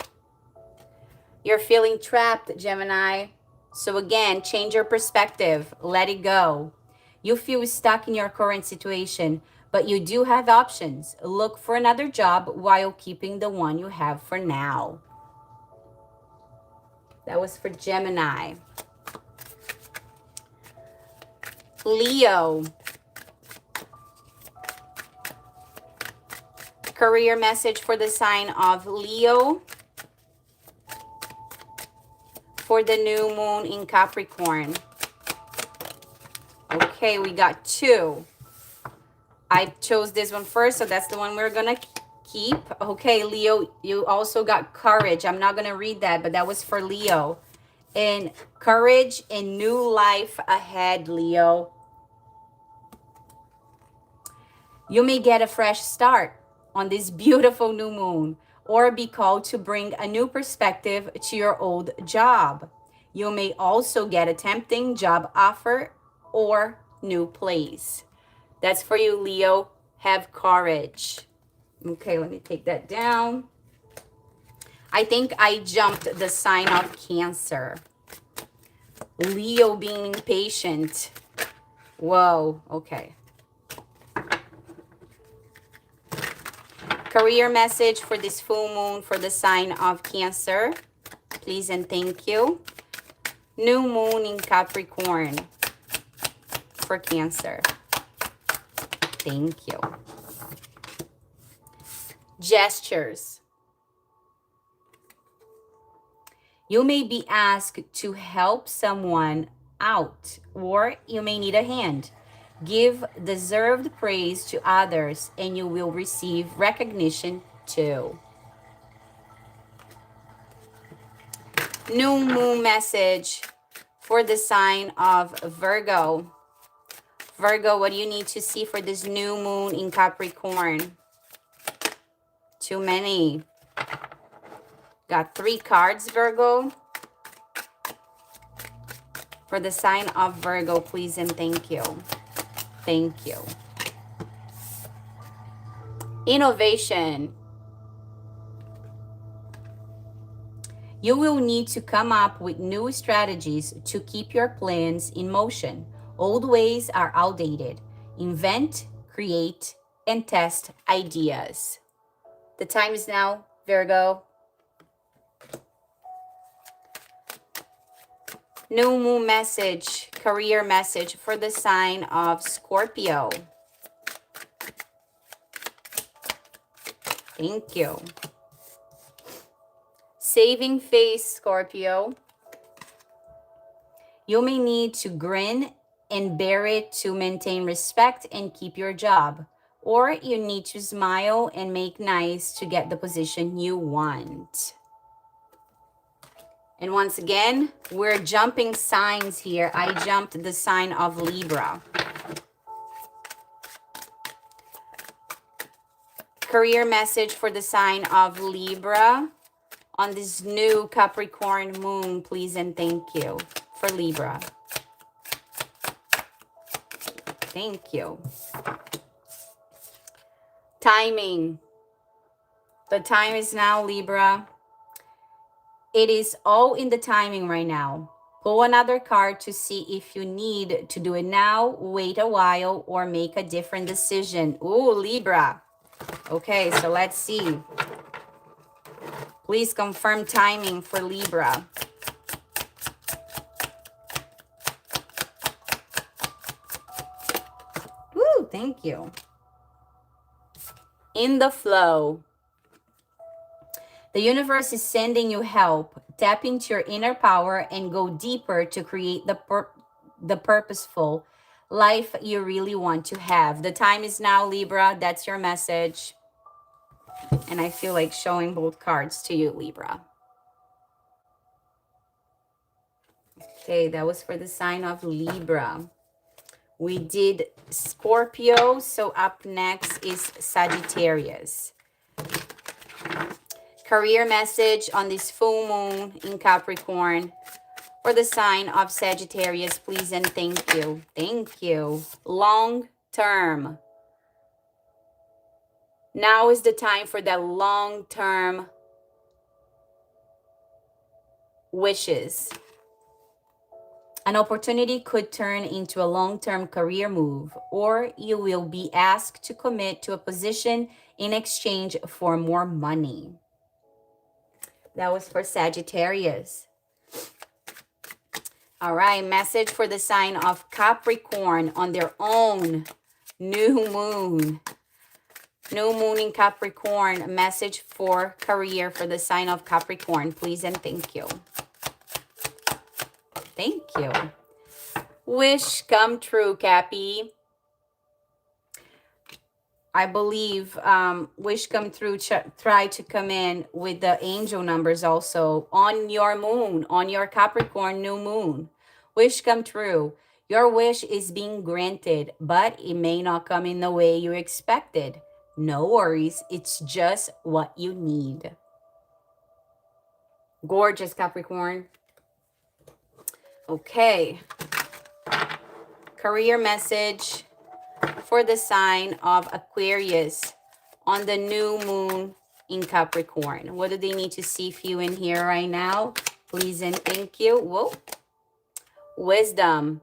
You're feeling trapped, Gemini. So again, change your perspective. Let it go. You feel stuck in your current situation, but you do have options. Look for another job while keeping the one you have for now. That was for Gemini. Leo. Career message for the sign of Leo for the new moon in Capricorn. Okay, we got two. I chose this one first, so that's the one we're gonna keep. Okay, Leo, you also got courage. I'm not gonna read that, but that was for Leo. And courage and new life ahead, Leo. You may get a fresh start on this beautiful new moon, or be called to bring a new perspective to your old job. You may also get a tempting job offer or new place. That's for you, Leo. Have courage. Okay, let me take that down. I think I jumped the sign of Cancer. Leo being impatient. Whoa, okay. Career message for this full moon for the sign of Cancer. Please and thank you. New moon in Capricorn for Cancer. Thank you. Gestures. You may be asked to help someone out, or you may need a hand. Give deserved praise to others, and you will receive recognition too. New moon message for the sign of Virgo. Virgo, what do you need to see for this new moon in Capricorn? Too many. Got 3 cards, Virgo. For the sign of Virgo, please and thank you. Thank you. Innovation. You will need to come up with new strategies to keep your plans in motion. Old ways are outdated. Invent, create, and test ideas. The time is now, Virgo. New moon message, career message for the sign of Scorpio. Thank you. Saving face, Scorpio. You may need to grin and bear it to maintain respect and keep your job. Or you need to smile and make nice to get the position you want. And once again, we're jumping signs here. I jumped the sign of Libra. Career message for the sign of Libra on this new Capricorn moon, please and thank you for Libra. Thank you. Timing. The time is now, Libra. It is all in the timing right now. Pull another card to see if you need to do it now, wait a while, or make a different decision. Ooh, Libra. Okay, so let's see. Please confirm timing for Libra. Woo, thank you. In the flow. The universe is sending you help. Tap into your inner power and go deeper to create the purposeful life you really want to have. The time is now, Libra. That's your message. And I feel like showing both cards to you, Libra. Okay, that was for the sign of Libra. We did Scorpio, so up next is Sagittarius. Career message on this full moon in Capricorn for the sign of Sagittarius, please and thank you. Thank you. Long term. Now is the time for that long-term wishes. An opportunity could turn into a long-term career move, or you will be asked to commit to a position in exchange for more money. That was for Sagittarius. All right, message for the sign of Capricorn on their own new moon. New moon in Capricorn, message for career for the sign of Capricorn, please and thank you. Thank you. Wish come true, Cappy. I believe wish come through, try to come in with the angel numbers also on your moon, on your Capricorn new moon. Wish come true. Your wish is being granted, but it may not come in the way you expected. No worries, it's just what you need. Gorgeous, Capricorn. Okay. Career message for the sign of Aquarius on the new moon in Capricorn. What do they need to see for you in here right now? Please and thank you. Whoa. Wisdom.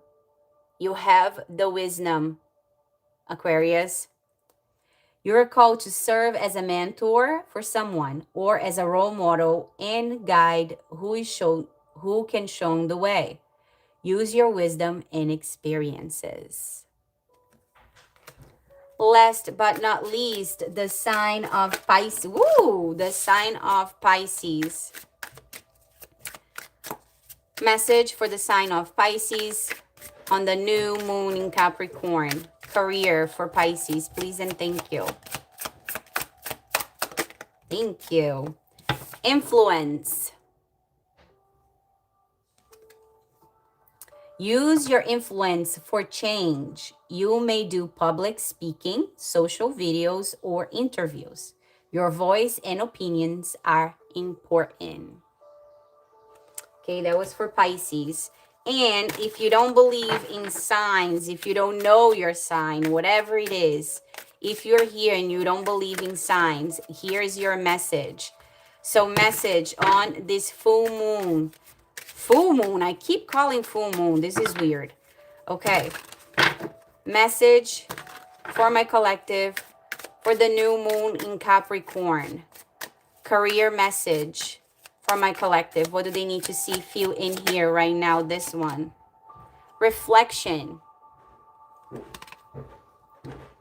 You have the wisdom, Aquarius. You're called to serve as a mentor for someone or as a role model and guide who can show the way. Use your wisdom and experiences. Last but not least, the sign of Pisces. Woo! The sign of Pisces. Message for the sign of Pisces on the new moon in Capricorn. Career for Pisces, please and thank you. Thank you. Influence. Use your influence for change. You may do public speaking, social videos, or interviews. Your voice and opinions are important. Okay, that was for Pisces. And if you don't believe in signs, if you don't know your sign, whatever it is, if you're here and you don't believe in signs, here's your message. So message on this full moon. Full moon, I keep calling full moon. This is weird. Okay. Message for my collective for the new moon in Capricorn. Career message for my collective. What do they need to see, feel, in here right now? This one. Reflection.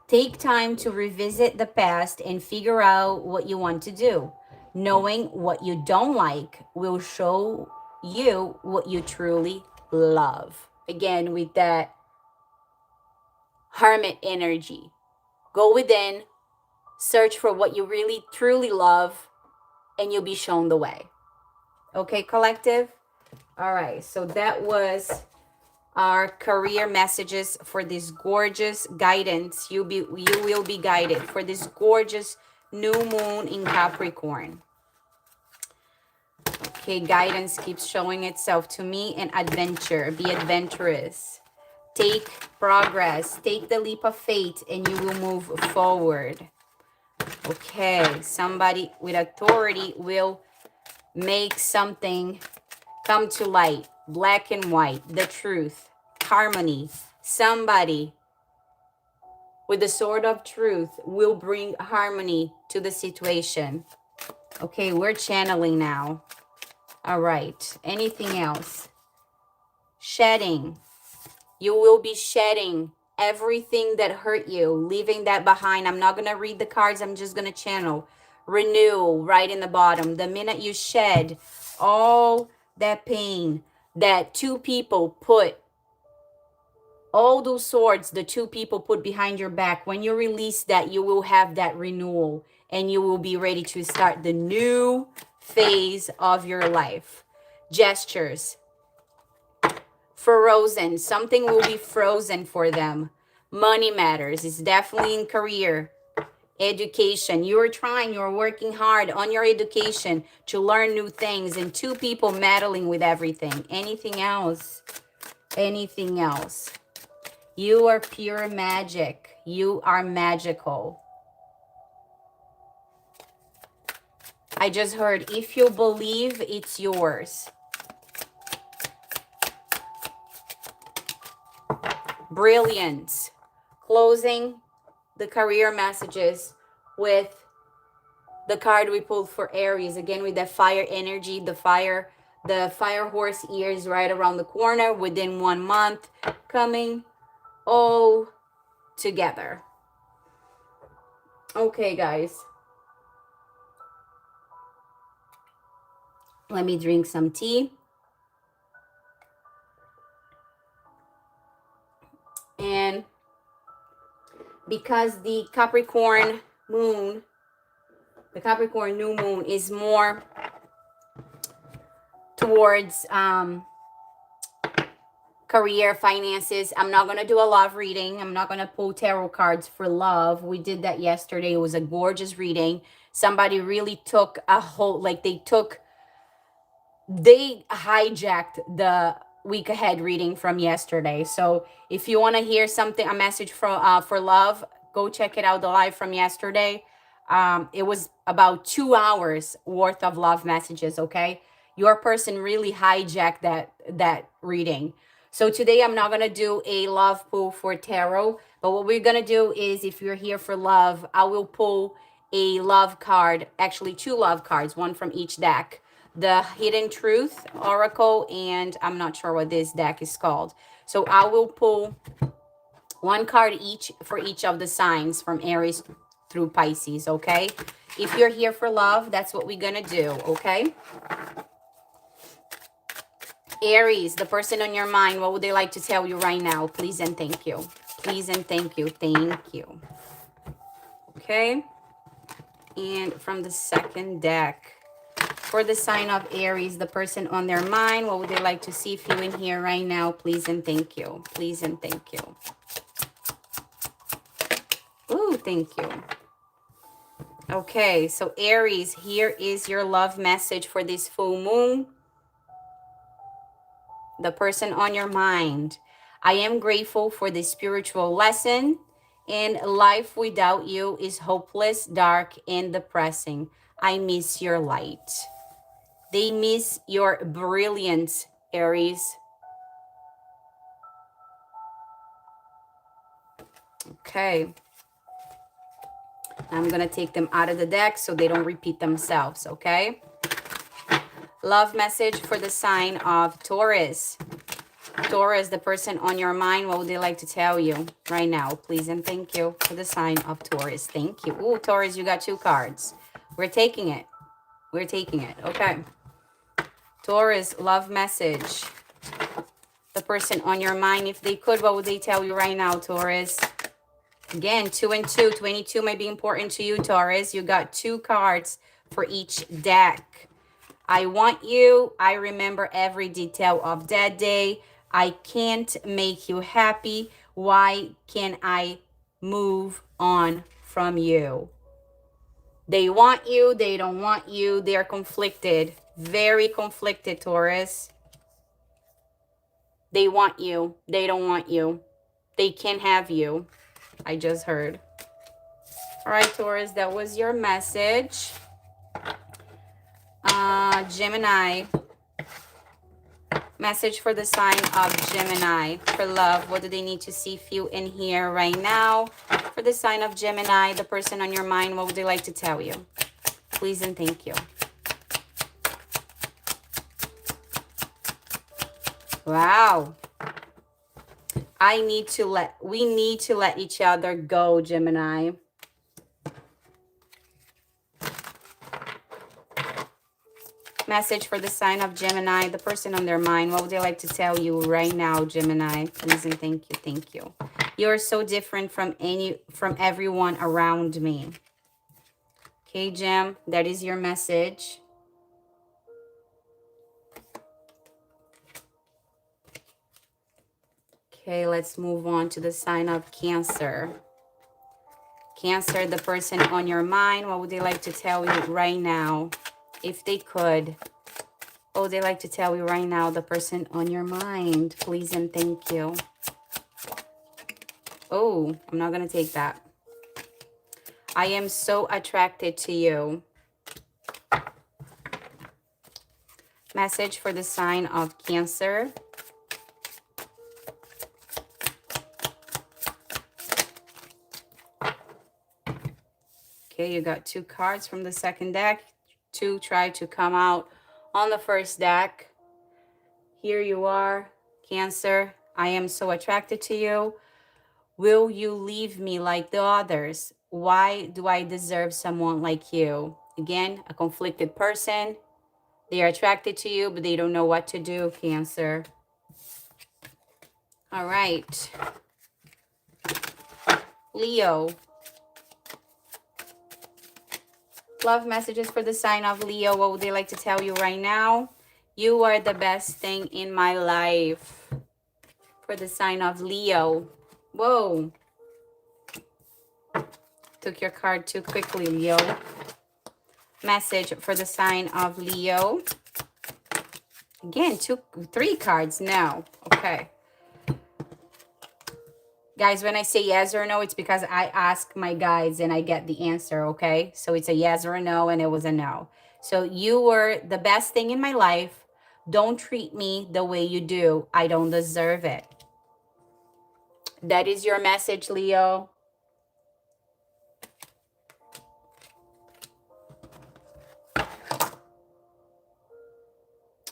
Take time to revisit the past and figure out what you want to do. Knowing what you don't like will show you what you truly love. Again, with that hermit energy. Go within, search for what you really truly love, and you'll be shown the way. Okay, collective? All right, so that was our career messages for this gorgeous guidance. You will be guided for this gorgeous new moon in Capricorn. Okay, guidance keeps showing itself to me, and adventure. Be adventurous. Take progress. Take the leap of faith and you will move forward. Okay, somebody with authority will make something come to light. Black and white, the truth, harmony. Somebody with the sword of truth will bring harmony to the situation. Okay, we're channeling now. All right, anything else? Shedding. You will be shedding everything that hurt you, leaving that behind. I'm not going to read the cards. I'm just going to channel. Renewal right in the bottom. The minute you shed all that pain that two people put, all those swords the two people put behind your back, when you release that, you will have that renewal and you will be ready to start the new phase of your life. Gestures. Frozen. Something will be frozen for them. Money matters. It's definitely in career. Education. You're working hard on your education to learn new things, and two people meddling with everything. Anything else? Anything else? You are pure magic. You are magical. I just heard, if you believe, it's yours. Brilliance. Closing the career messages with the card we pulled for Aries. Again, with that fire energy, the fire horse ears right around the corner within 1 month, coming all together. Okay, guys. Let me drink some tea. And because the Capricorn moon, the Capricorn new moon is more towards career, finances, I'm not going to do a love reading. I'm not going to pull tarot cards for love. We did that yesterday. It was a gorgeous reading. Somebody really took a whole, like they hijacked the week ahead reading from yesterday. So if you want to hear something, a message for love, go check it out, the live from yesterday. It was about 2 hours worth of love messages. Okay, your person really hijacked that reading. So today I'm not going to do a love pull for tarot, but what we're going to do is, if you're here for love, I will pull a love card, actually 2 love cards, one from each deck. The Hidden Truth Oracle, and I'm not sure what this deck is called. So I will pull 1 card each for each of the signs from Aries through Pisces, okay? If you're here for love, that's what we're going to do, okay? Aries, the person on your mind, what would they like to tell you right now? Please and thank you. Please and thank you. Thank you. Okay? And from the second deck, for the sign of Aries, the person on their mind, what would they like to see, feel, in here right now? Please and thank you. Please and thank you. Ooh, thank you. Okay, so Aries, here is your love message for this full moon. The person on your mind. I am grateful for this spiritual lesson, and life without you is hopeless, dark, and depressing. I miss your light. They miss your brilliance, Aries. Okay. I'm going to take them out of the deck so they don't repeat themselves, okay? Love message for the sign of Taurus. Taurus, the person on your mind, what would they like to tell you right now? Please and thank you for the sign of Taurus. Thank you. Ooh, Taurus, you got 2 cards. We're taking it. We're taking it. Okay. Taurus, love message. The person on your mind, if they could, what would they tell you right now, Taurus? Again, 2 and 2. 22 might be important to you, Taurus. You got 2 cards for each deck. I want you. I remember every detail of that day. I can't make you happy. Why can't I move on from you? They want you. They don't want you. They're conflicted. Very conflicted, Taurus. They want you. They don't want you. They can't have you. I just heard. All right, Taurus, that was your message. Gemini. Message for the sign of Gemini. For love, what do they need to see, feel, and hear right now? For the sign of Gemini, the person on your mind, what would they like to tell you? Please and thank you. Wow. We need to let each other go, Gemini. Message for the sign of Gemini, the person on their mind. What would they like to tell you right now, Gemini? Please and thank you. Thank you. You're so different from everyone around me. Okay, Gem, that is your message. Okay, let's move on to the sign of Cancer. Cancer, the person on your mind, what would they like to tell you right now? If they could. Oh, they like to tell you right now, the person on your mind. Please and thank you. Oh, I'm not going to take that. I am so attracted to you. Message for the sign of Cancer. Okay, you got 2 cards from the second deck. 2 try to come out on the first deck. Here you are, Cancer. I am so attracted to you. Will you leave me like the others? Why do I deserve someone like you? Again, a conflicted person. They are attracted to you, but they don't know what to do, Cancer. All right. Leo. Love messages for the sign of Leo. What would they like to tell you right now? You are the best thing in my life. For the sign of Leo. Whoa. Took your card too quickly, Leo. Message for the sign of Leo. Again, 3 cards now. Okay. Guys, when I say yes or no, it's because I ask my guides and I get the answer, okay? So it's a yes or a no, and it was a no. So you were the best thing in my life. Don't treat me the way you do. I don't deserve it. That is your message, Leo.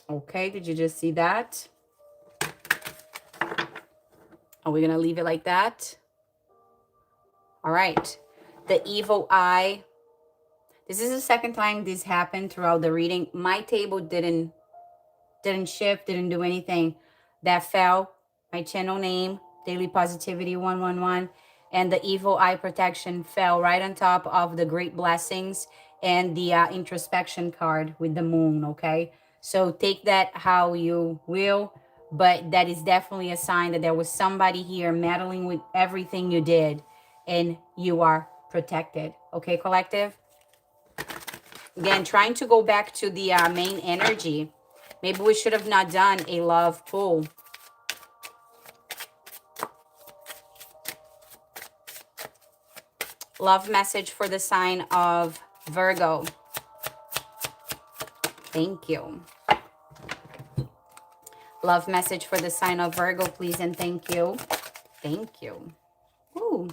Okay, did you just see that? Are we going to leave it like that? All right. The evil eye. This is the second time this happened throughout the reading. My table didn't shift, didn't do anything. That fell. My channel name, Daily Positivity 111. And the evil eye protection fell right on top of the great blessings and the introspection card with the moon, okay? So take that how you will. But that is definitely a sign that there was somebody here meddling with everything you did, and you are protected. Okay, collective? Again, trying to go back to the main energy. Maybe we should have not done a love pull. Love message for the sign of Virgo. Thank you. Love message for the sign of Virgo, please, and thank you. Thank you. Ooh.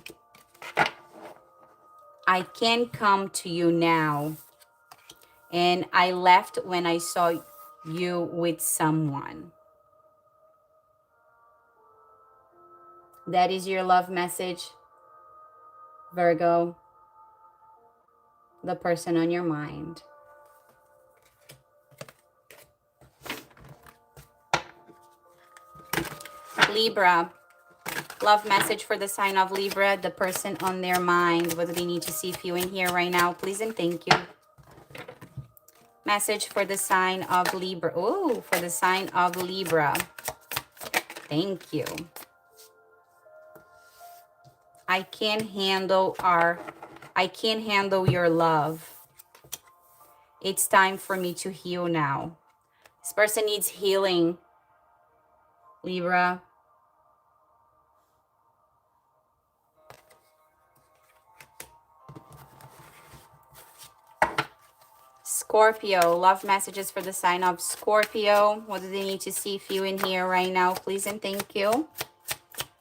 I can come to you now. And I left when I saw you with someone. That is your love message, Virgo. The person on your mind. Libra. Love message for the sign of Libra. The person on their mind. What do they need to see for you in here right now? Please and thank you. Message for the sign of Libra. Oh, for the sign of Libra. Thank you. I can't handle your love. It's time for me to heal now. This person needs healing, Libra. Scorpio, love messages for the sign of Scorpio. What do they need to see for you in here right now? Please and thank you.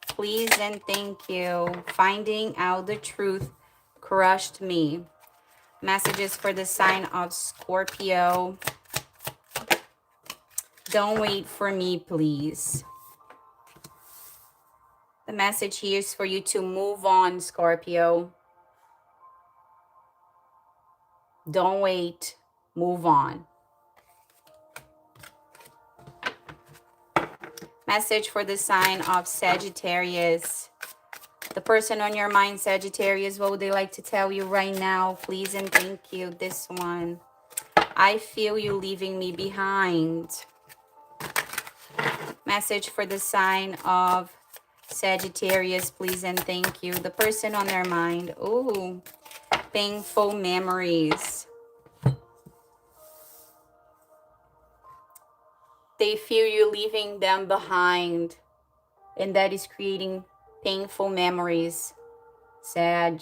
Please and thank you. Finding out the truth crushed me. Messages for the sign of Scorpio. Don't wait for me, please. The message here is for you to move on, Scorpio. Don't wait. Move on. Message for the sign of Sagittarius. The person on your mind, Sagittarius, what would they like to tell you right now? Please and thank you. This one. I feel you leaving me behind. Message for the sign of Sagittarius, please and thank you. The person on their mind. Ooh, painful memories. They feel you leaving them behind, and that is creating painful memories, Sag.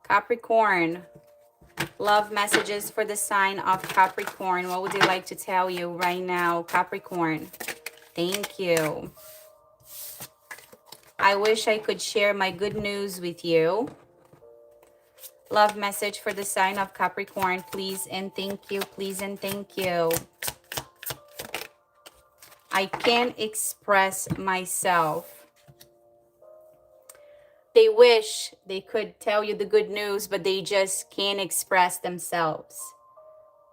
Capricorn. Love messages for the sign of Capricorn. What would they like to tell you right now, Capricorn? Thank you. I wish I could share my good news with you. Love message for the sign of Capricorn. Please and thank you. Please and thank you. I can't express myself. They wish they could tell you the good news, but they just can't express themselves.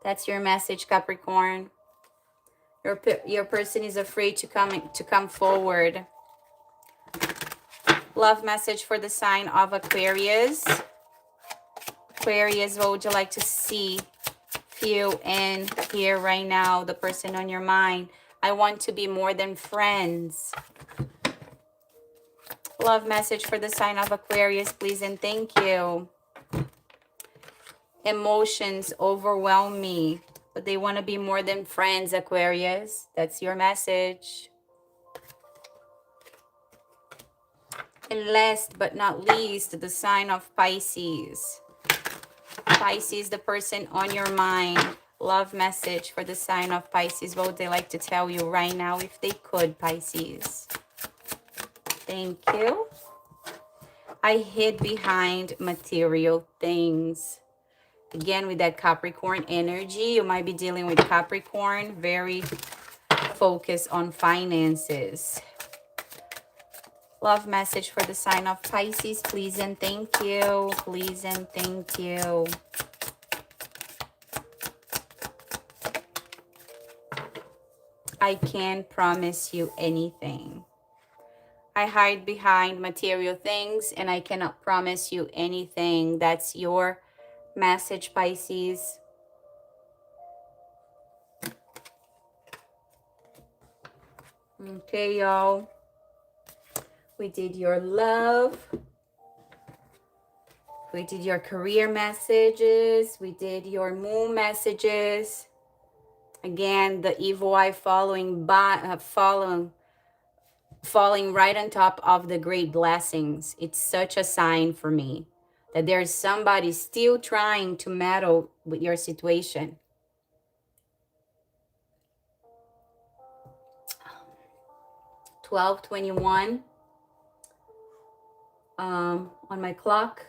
That's your message, Capricorn. Your person is afraid to come forward. Love message for the sign of Aquarius. Aquarius, what would you like to see, feel, and hear right now? The person on your mind. I want to be more than friends. Love message for the sign of Aquarius, please and thank you. Emotions overwhelm me, but they want to be more than friends, Aquarius. That's your message. And last but not least, the sign of Pisces. Pisces, the person on your mind. Love message for the sign of Pisces. What would they like to tell you right now if they could, Pisces? Thank you. I hid behind material things. Again, with that Capricorn energy, you might be dealing with Capricorn. Very focused on finances. Love message for the sign of Pisces. Please and thank you. Please and thank you. I can't promise you anything. I hide behind material things and I cannot promise you anything. That's your message, Pisces. Okay, y'all. We did your love. We did your career messages. We did your moon messages. Again, the evil eye falling right on top of the great blessings. It's such a sign for me that there's somebody still trying to meddle with your situation. 12:21 on my clock.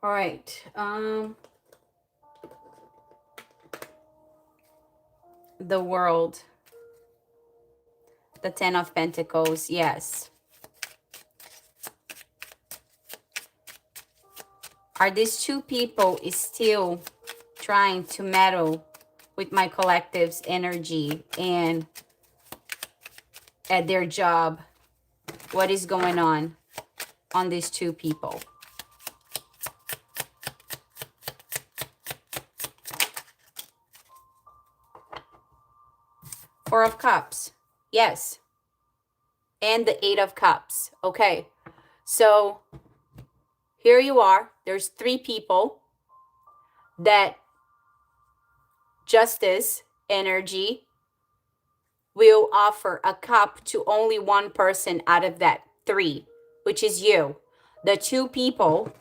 All right. The World. The 10 of Pentacles. Yes. Are these two people is still trying to meddle with my collective's energy and at their job? What is going on these two people? Four of Cups. Yes. And the Eight of Cups. Okay. So here you are. There's three people that justice energy will offer a cup to only one person out of that three, which is you. The two people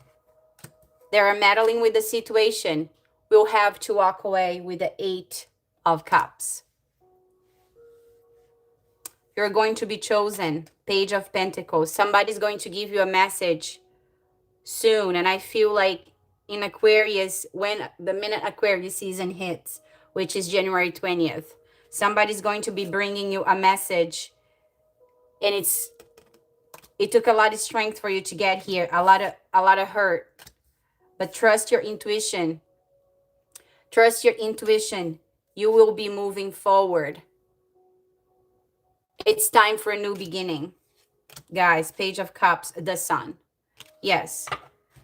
that are meddling with the situation will have to walk away with the Eight of Cups. You're going to be chosen. Page of Pentacles. Somebody's going to give you a message soon. And I feel like in Aquarius, when the minute Aquarius season hits, which is January 20th, somebody's going to be bringing you a message. And it took a lot of strength for you to get here. A lot of hurt. But trust your intuition. Trust your intuition. You will be moving forward. It's time for a new beginning. Guys, Page of Cups, the Sun. Yes.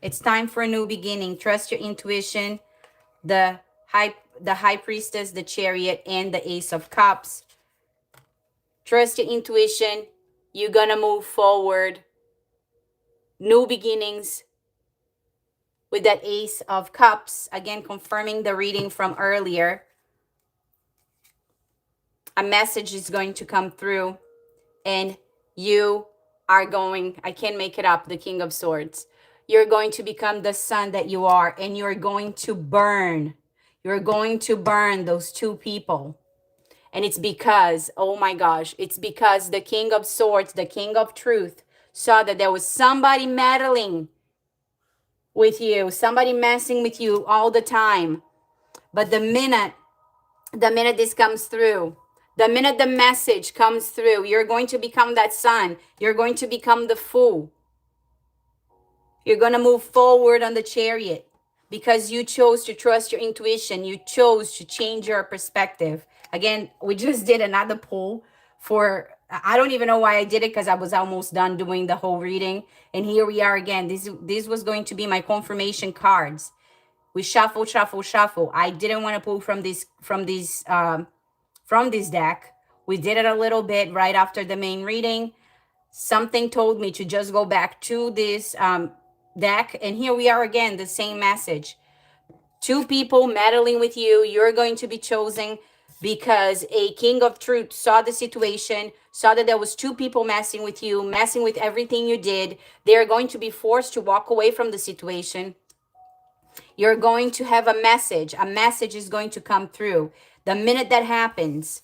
It's time for a new beginning. Trust your intuition. The High Priestess, the Chariot, and the Ace of Cups. Trust your intuition. You're going to move forward. New beginnings with that Ace of Cups. Again, confirming the reading from earlier. A message is going to come through and you are going, I can't make it up, the King of Swords. You're going to become the sun that you are, and you're going to burn. You're going to burn those two people. And it's because, oh my gosh, it's because the King of Swords, the King of Truth, saw that there was somebody meddling with you, somebody messing with you all the time. But the minute this comes through, the minute the message comes through, you're going to become that sun. You're going to become the Fool. You're going to move forward on the Chariot because you chose to trust your intuition. You chose to change your perspective. Again, we just did another pull for, I don't even know why I did it because I was almost done doing the whole reading. And here we are again. This was going to be my confirmation cards. We shuffle, shuffle, shuffle. I didn't want to pull from this deck. We did it a little bit right after the main reading. Something told me to just go back to this deck. And here we are again, the same message. Two people meddling with you. You're going to be chosen because a King of Truth saw the situation, saw that there was two people messing with you, messing with everything you did. They're going to be forced to walk away from the situation. You're going to have a message. A message is going to come through. The minute that happens,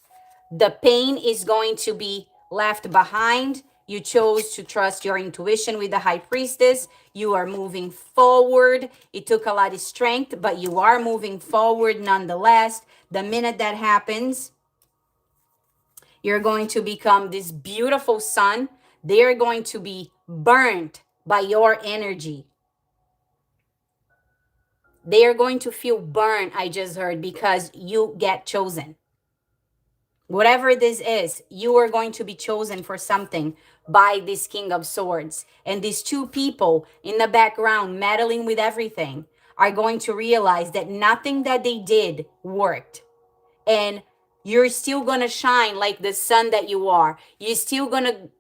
the pain is going to be left behind. You chose to trust your intuition with the High Priestess. You are moving forward. It took a lot of strength, but you are moving forward nonetheless. The minute that happens, you're going to become this beautiful sun. They're going to be burnt by your energy. They are going to feel burnt, I just heard, because you get chosen. Whatever this is, you are going to be chosen for something by this King of Swords. And these two people in the background meddling with everything are going to realize that nothing that they did worked. And you're still going to shine like the sun that you are. You're still going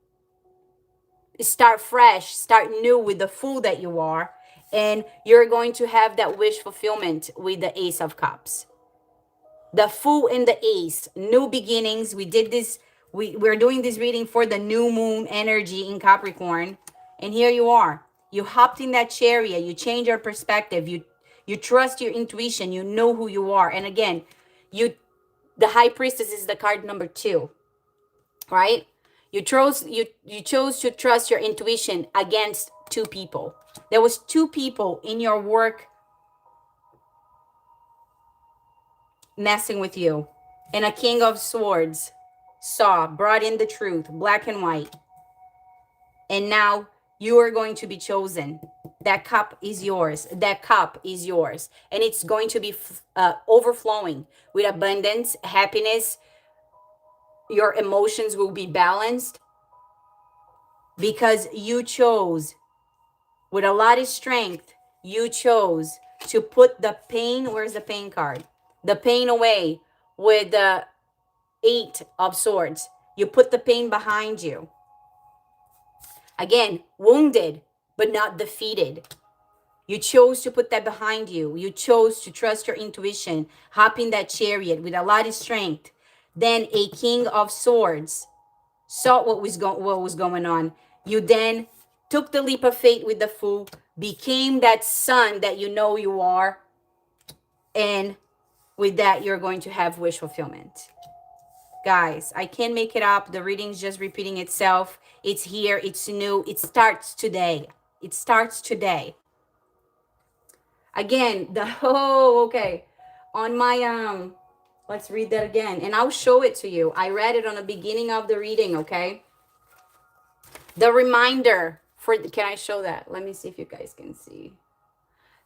to start fresh, start new with the Fool that you are. And you're going to have that wish fulfillment with the Ace of Cups. The Fool and the Ace, new beginnings. We did this. We're doing this reading for the new moon energy in Capricorn. And here you are. You hopped in that chariot. You change your perspective. You trust your intuition. You know who you are. And again, the High Priestess is the card number 2. right? You chose to trust your intuition against two people. There was two people in your work messing with you. And a king of swords brought in the truth, black and white. And now you are going to be chosen. That cup is yours. That cup is yours. And it's going to be overflowing with abundance, happiness. Your emotions will be balanced because you chose, with a lot of strength, you chose to put the pain, where's the pain card? The pain away with the 8 of swords. You put the pain behind you. Again, wounded, but not defeated. You chose to put that behind you. You chose to trust your intuition, hop in that chariot with a lot of strength. Then a king of swords saw what was going on. You then took the leap of faith with the Fool, became that son that you know you are, and with that, you're going to have wish fulfillment. Guys, I can't make it up. The reading's just repeating itself. It's here. It's new. It starts today. It starts today. Again, okay. On my, let's read that again. And I'll show it to you. I read it on the beginning of the reading, okay? The reminder for, can I show that? Let me see if you guys can see.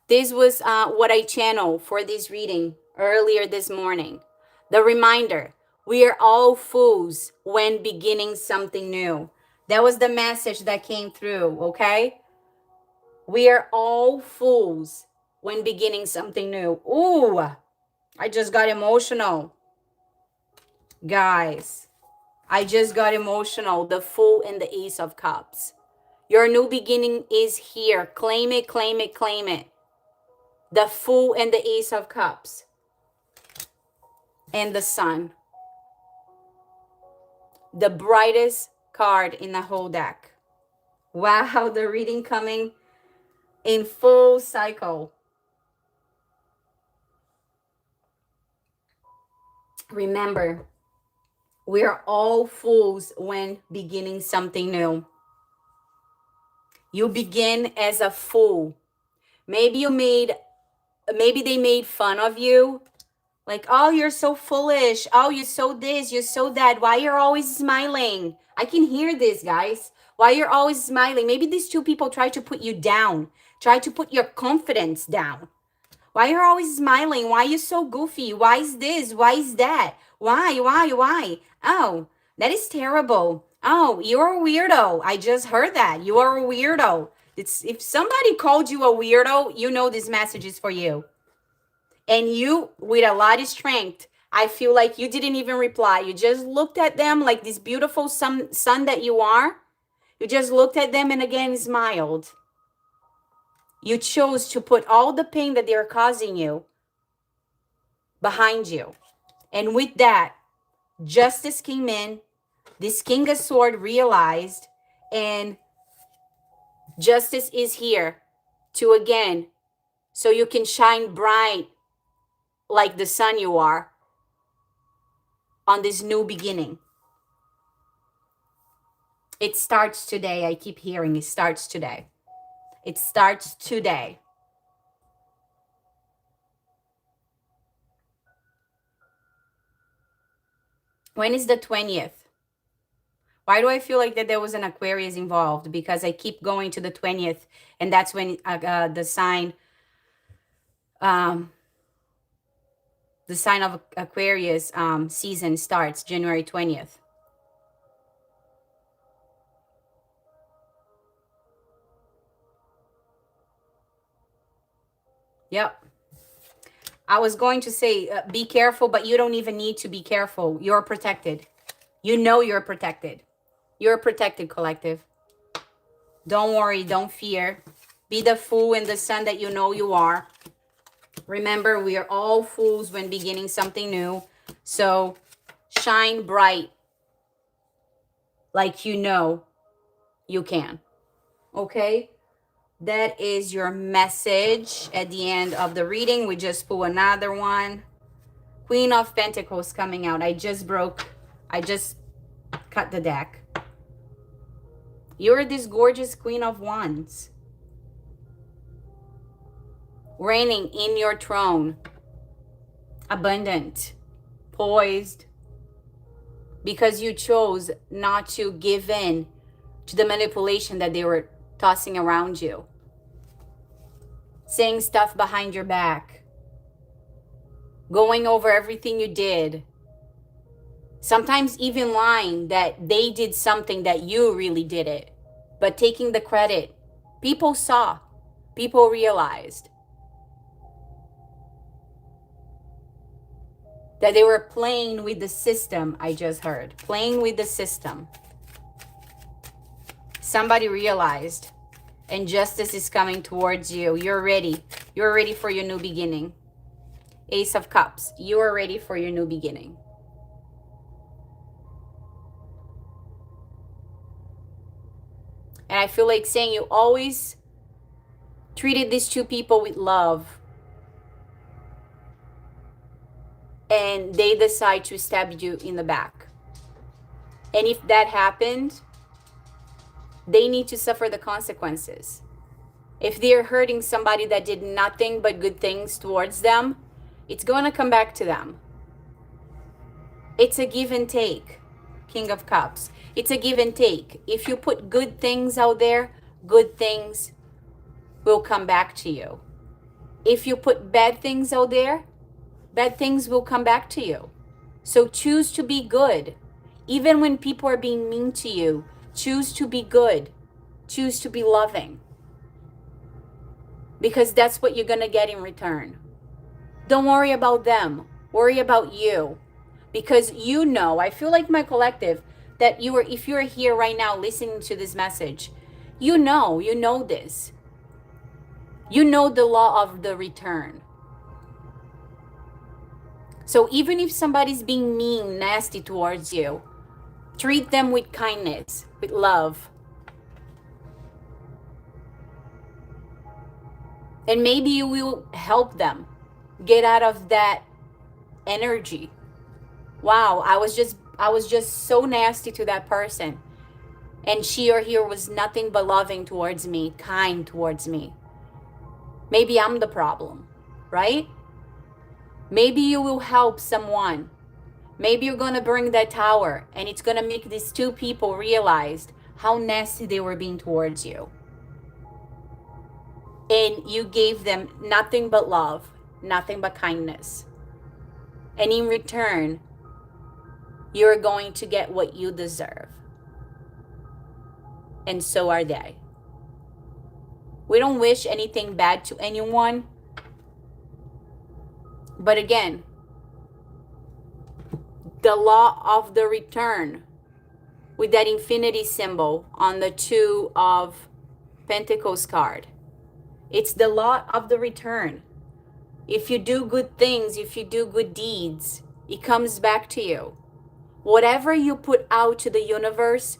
This was what I channeled for this reading earlier this morning. The reminder, we are all fools when beginning something new. That was the message that came through, okay? We are all fools when beginning something new. Ooh, I just got emotional. Guys, I just got emotional. The Fool and the Ace of Cups. Your new beginning is here. Claim it, claim it, claim it. The Fool and the Ace of Cups. And the Sun. The brightest card in the whole deck. Wow, the reading coming in full cycle. Remember, we are all fools when beginning something new. You begin as a fool. Maybe they made fun of you. Like, oh, you're so foolish. Oh, you're so this, you're so that. Why you're always smiling? I can hear this, guys. Why you're always smiling? Maybe these two people try to put you down. Try to put your confidence down. Why you're always smiling? Why you so goofy? Why is this? Why is that? Why? Oh, that is terrible. Oh, you're a weirdo. I just heard that. You are a weirdo. If somebody called you a weirdo, you know this message is for you. And you, with a lot of strength, I feel like you didn't even reply. You just looked at them like this beautiful son that you are. You just looked at them and again smiled. You chose to put all the pain that they're causing you behind you. And with that, justice came in. This King of Swords realized, and justice is here to again, so you can shine bright like the sun you are on this new beginning. It starts today. I keep hearing it starts today. It starts today. When is the 20th? Why do I feel like that there was an Aquarius involved? Because I keep going to the 20th, and that's when the sign of Aquarius season starts, January 20th. Yep. I was going to say, be careful, but you don't even need to be careful. You're protected. You know you're protected. You're protected, collective. Don't worry. Don't fear. Be the fool and the sun that you know you are. Remember, we are all fools when beginning something new. So shine bright like you know you can. Okay? That is your message at the end of the reading. We just pull another one. Queen of Pentacles coming out. I just cut the deck. You're this gorgeous Queen of Wands, reigning in your throne, abundant, poised, because you chose not to give in to the manipulation that they were tossing around you, saying stuff behind your back, going over everything you did, sometimes even lying that they did something that you really did it, but taking the credit. People saw, people realized that they were playing with the system. I just heard, playing with the system. Somebody realized, and justice is coming towards you. You're ready. You're ready for your new beginning. Ace of Cups, you are ready for your new beginning. And I feel like saying you always treated these two people with love, and they decide to stab you in the back. And if that happened, they need to suffer the consequences. If they're hurting somebody that did nothing but good things towards them, it's going to come back to them. It's a give and take, King of Cups. It's a give and take. If you put good things out there, good things will come back to you. If you put bad things out there, bad things will come back to you. So choose to be good. Even when people are being mean to you, choose to be good. Choose to be loving. Because that's what you're going to get in return. Don't worry about them. Worry about you. Because you know, I feel like my collective, that if you're here right now listening to this message, you know this. You know the law of the return. So even if somebody's being mean, nasty towards you, treat them with kindness, with love. And maybe you will help them get out of that energy. Wow, I was just so nasty to that person, and she or he was nothing but loving towards me, kind towards me. Maybe I'm the problem, right? Maybe you will help someone. Maybe you're going to bring that tower, and it's going to make these two people realize how nasty they were being towards you. And you gave them nothing but love, nothing but kindness. And in return, you're going to get what you deserve. And so are they. We don't wish anything bad to anyone. But again, the law of the return with that infinity symbol on the Two of Pentacles card. It's the law of the return. If you do good things, if you do good deeds, it comes back to you. Whatever you put out to the universe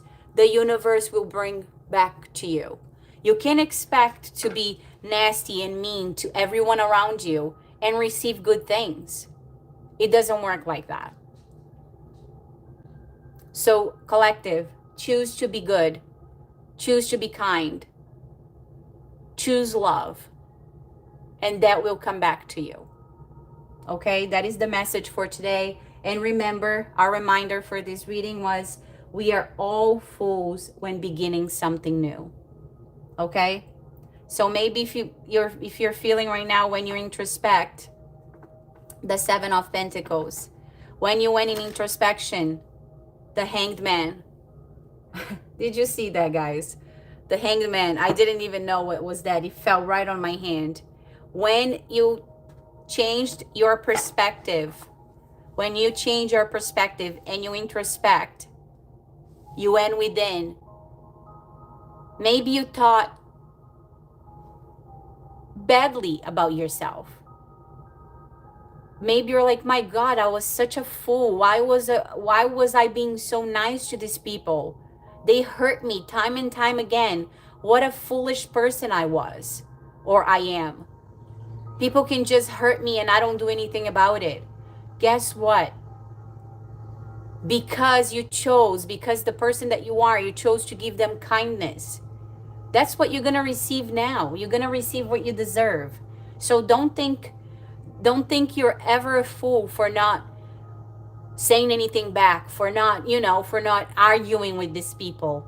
will bring back to you. You can't expect to be nasty and mean to everyone around you and receive good things. It doesn't work like that. So, collective, choose to be good. Choose to be kind. Choose love. And that will come back to you. Okay, that is the message for today. And remember, our reminder for this reading was, we are all fools when beginning something new. Okay? So maybe if you're feeling right now, when you introspect, the Seven of Pentacles, when you went in introspection, the Hanged Man. Did you see that, guys? The Hanged Man. I didn't even know what was that. It fell right on my hand. When you changed your perspective, when you change your perspective and you introspect, you went within. Maybe you thought badly about yourself. Maybe you're like, my God, I was such a fool. Why was I being so nice to these people? They hurt me time and time again. What a foolish person I was, or I am. People can just hurt me and I don't do anything about it. Guess what? because you chose, because the person that you are, you chose to give them kindness. That's what you're going to receive now. You're going to receive what you deserve. So don't think you're ever a fool for not saying anything back, for not, for not arguing with these people.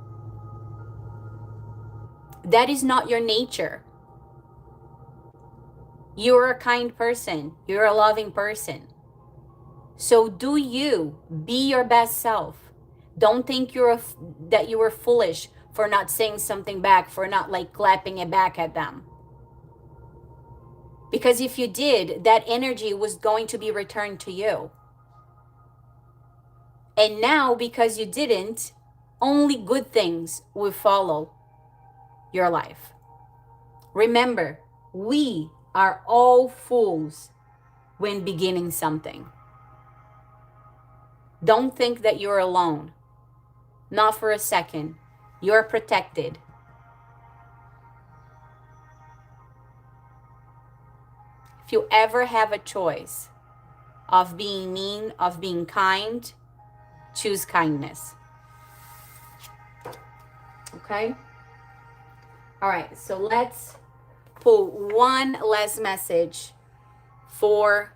That is not your nature. You're a kind person. You're a loving person. So do you. Be your best self. Don't think that you were foolish for not saying something back, for not like clapping it back at them. Because if you did, that energy was going to be returned to you. And now, because you didn't, only good things will follow your life. Remember, we are all fools when beginning something. Don't think that you're alone. Not for a second. You're protected. If you ever have a choice of being mean, of being kind, choose kindness. Okay? All right, so let's pull one last message for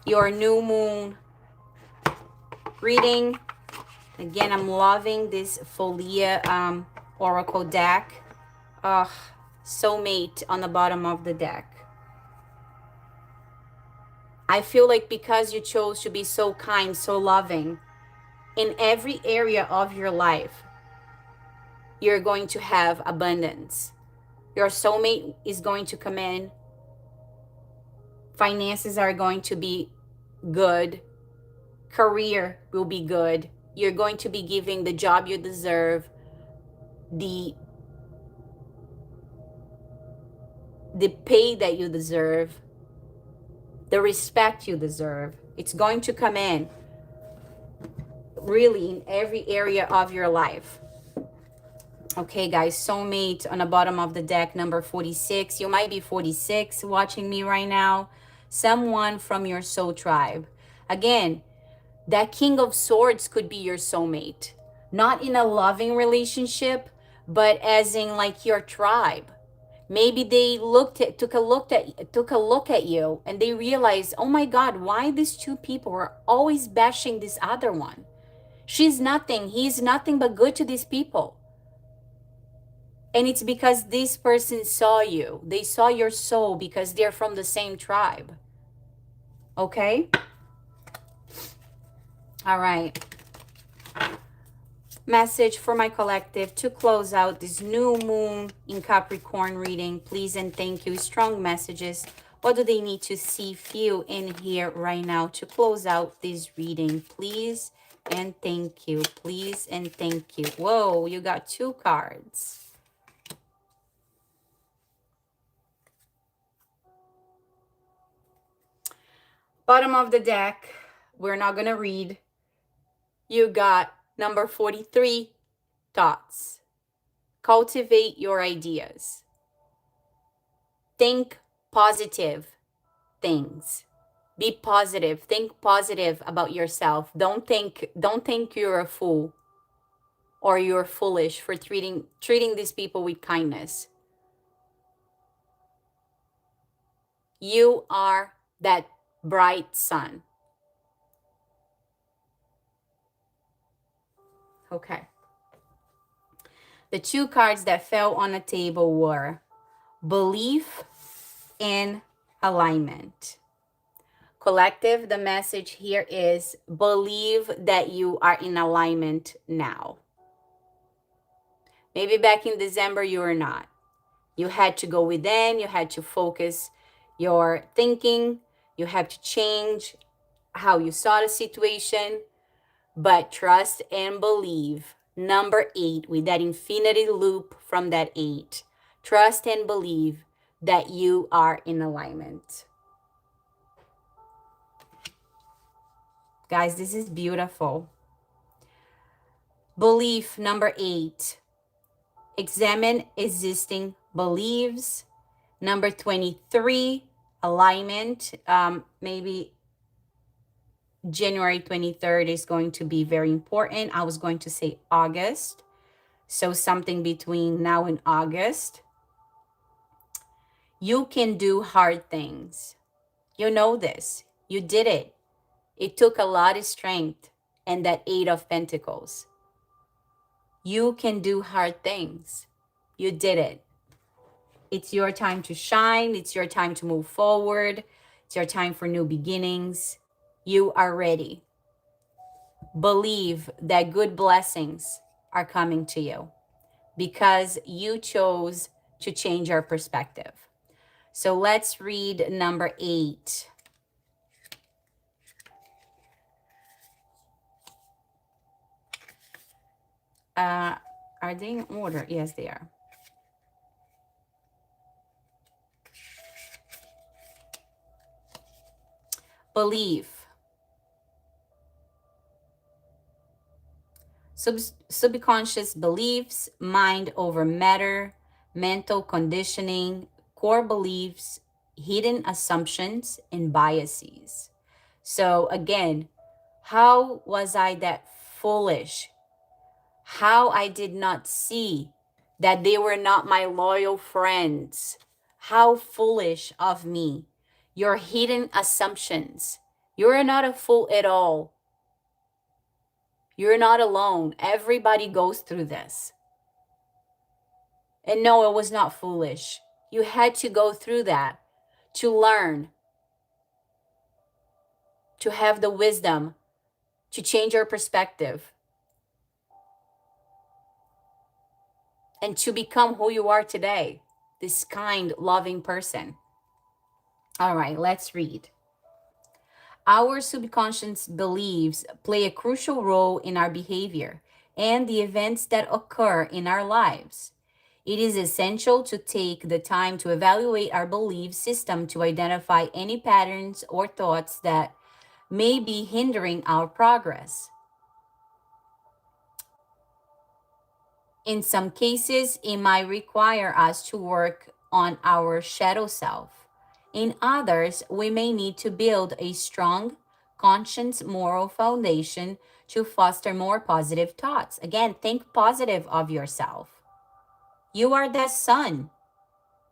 your new moon reading. Again, I'm loving this Folia Oracle deck. Soulmate on the bottom of the deck. I feel like because you chose to be so kind, so loving, in every area of your life, you're going to have abundance. Your soulmate is going to come in. Finances are going to be good. Career will be good. You're going to be giving the job you deserve, the pay that you deserve, the respect you deserve. It's going to come in really in every area of your life. Okay, guys, soulmate on the bottom of the deck, number 46. You might be 46 watching me right now. Someone from your soul tribe. Again, that King of Swords could be your soulmate. Not in a loving relationship, but as in like your tribe. Maybe they took a look at you and they realized, oh my God, why these two people are always bashing this other one? She's nothing, he's nothing but good to these people. And it's because this person saw you. They saw your soul because they're from the same tribe. Okay? All right. Message for my collective to close out this new moon in Capricorn reading. Please and thank you. Strong messages. What do they need to see, feel, and hear right now to close out this reading? Please and thank you. Please and thank you. Whoa, you got 2 cards. Bottom of the deck, we're not going to read. You got number 43, thoughts. Cultivate your ideas. Think positive things. Be positive. Think positive about yourself. Don't think you're a fool or you're foolish for treating these people with kindness. You are that bright sun. Okay. The 2 cards that fell on the table were belief and alignment. Collective, the message here is believe that you are in alignment now. Maybe back in December you were not. You had to go within, you had to focus your thinking, you had to change how you saw the situation, but trust and believe. Number 8, with that infinity loop from that 8. Trust and believe that you are in alignment. Guys, this is beautiful. Belief, number 8. Examine existing beliefs. Number 23, alignment. Maybe January 23rd is going to be very important. I was going to say August. So something between now and August. You can do hard things. You know this. You did it. It took a lot of strength and that Eight of Pentacles. You can do hard things. You did it. It's your time to shine. It's your time to move forward. It's your time for new beginnings. You are ready. Believe that good blessings are coming to you because you chose to change your perspective. So let's read number 8. Are they in order? Yes, they are. Believe. Subconscious beliefs, mind over matter, mental conditioning, core beliefs, hidden assumptions, and biases. So again, how was I that foolish? How I did not see that they were not my loyal friends. How foolish of me. Your hidden assumptions. You're not a fool at all. You're not alone. Everybody goes through this. And no, it was not foolish. You had to go through that to learn, to have the wisdom, to change your perspective, and to become who you are today, this kind, loving person. All right, let's read. Our subconscious beliefs play a crucial role in our behavior and the events that occur in our lives. It is essential to take the time to evaluate our belief system to identify any patterns or thoughts that may be hindering our progress. In some cases, it might require us to work on our shadow self. In others, we may need to build a strong, conscious moral foundation to foster more positive thoughts. Again, think positive of yourself. You are the sun.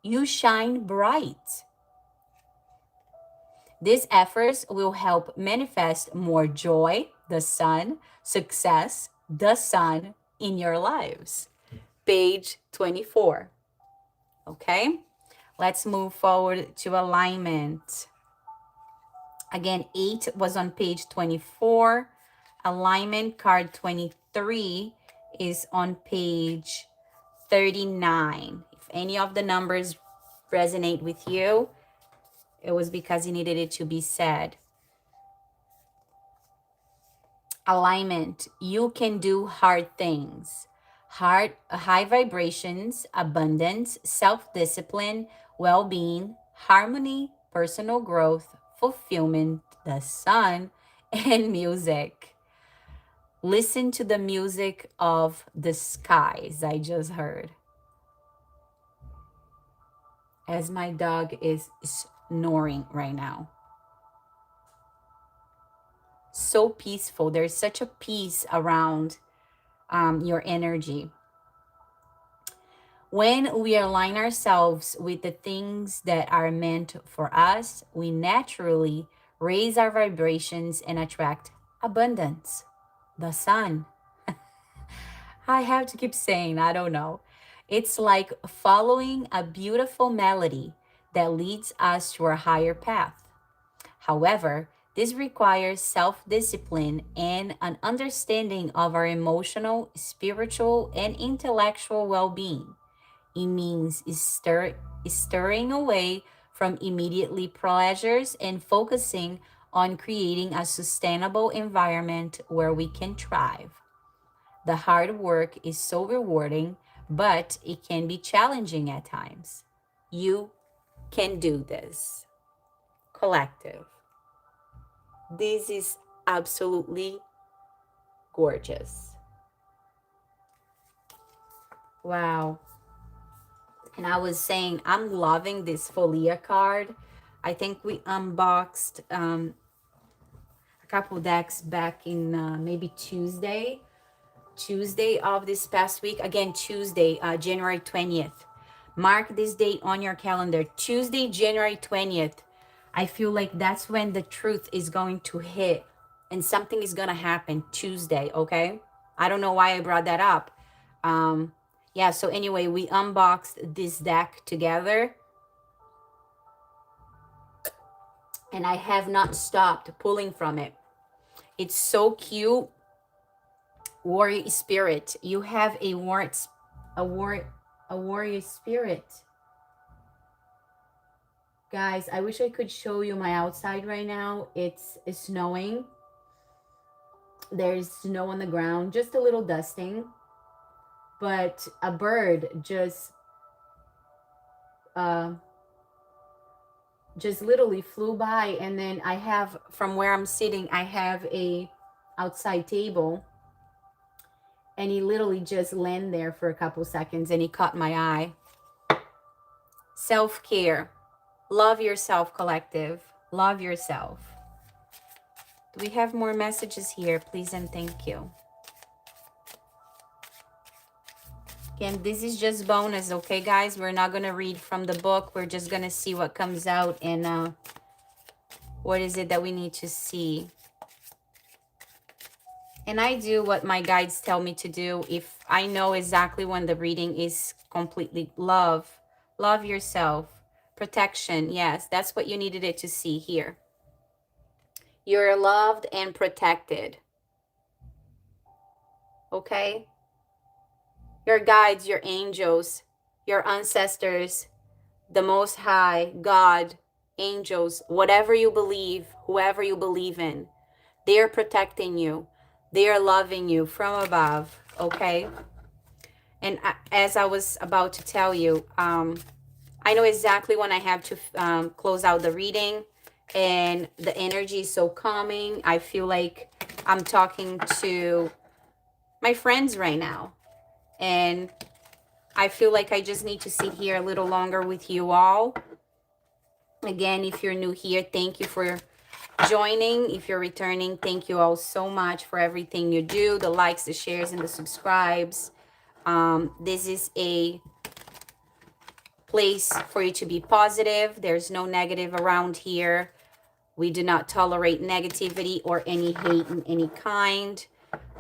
You shine bright. These efforts will help manifest more joy, the sun, success, the sun in your lives. Page 24. Okay, let's move forward to alignment. Again, 8 was on page 24. Alignment card 23 is on page 39. If any of the numbers resonate with you, it was because you needed it to be said. Alignment, you can do hard things. High vibrations, abundance, self-discipline, well-being, harmony, personal growth, fulfillment, the sun, and music. Listen to the music of the skies I just heard. As my dog is snoring right now. So peaceful. There's such a peace around your energy. When we align ourselves with the things that are meant for us, we naturally raise our vibrations and attract abundance. The sun. I have to keep saying, I don't know. It's like following a beautiful melody that leads us to a higher path. However, this requires self-discipline and an understanding of our emotional, spiritual, and intellectual well-being. It means stirring away from immediately pleasures and focusing on creating a sustainable environment where we can thrive. The hard work is so rewarding, but it can be challenging at times. You can do this. Collective. This is absolutely gorgeous. Wow. And I was saying, I'm loving this Folia card. I think we unboxed a couple decks back in maybe Tuesday of this past week. Again, Tuesday, January 20th. Mark this date on your calendar. Tuesday, January 20th. I feel like that's when the truth is going to hit and something is going to happen Tuesday, okay? I don't know why I brought that up. Yeah, so anyway, we unboxed this deck together. And I have not stopped pulling from it. It's so cute. Warrior spirit. You have a warrior spirit. Guys, I wish I could show you my outside right now. It's snowing. There's snow on the ground, just a little dusting. But a bird just literally flew by, and then I have, from where I'm sitting, I have a outside table, and he literally just landed there for a couple seconds and he caught my eye. Self-care. Love yourself, collective. Love yourself. Do we have more messages here? Please and thank you. Again, this is just bonus, okay, guys? We're not going to read from the book. We're just going to see what comes out and what is it that we need to see. And I do what my guides tell me to do. If I know exactly when the reading is completely love yourself, protection. Yes, that's what you needed it to see here. You're loved and protected. Okay? Your guides, your angels, your ancestors, the Most High, God, angels, whatever you believe, whoever you believe in, they are protecting you. They are loving you from above, okay? And as I was about to tell you, I know exactly when I have to close out the reading, and the energy is so calming. I feel like I'm talking to my friends right now. And I feel like I just need to sit here a little longer with you all. Again, if you're new here, thank you for joining. If you're returning, thank you all so much for everything you do. The likes, the shares, and the subscribes. This is a place for you to be positive. There's no negative around here. We do not tolerate negativity or any hate in any kind,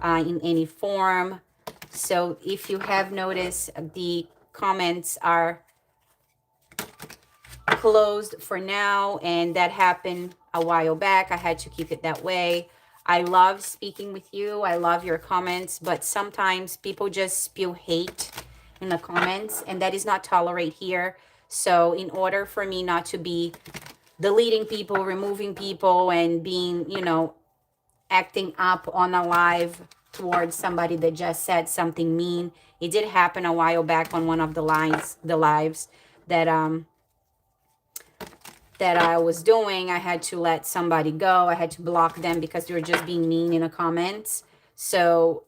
in any form. So if you have noticed, the comments are closed for now, and that happened a while back. I had to keep it that way. I love speaking with you. I love your comments, but sometimes people just spew hate in the comments, and that is not tolerated here. So in order for me not to be deleting people, removing people, and being, you know, acting up on a live towards somebody that just said something mean. It did happen a while back on one of the lives that I was doing. I had to let somebody go. I had to block them because they were just being mean in the comments. So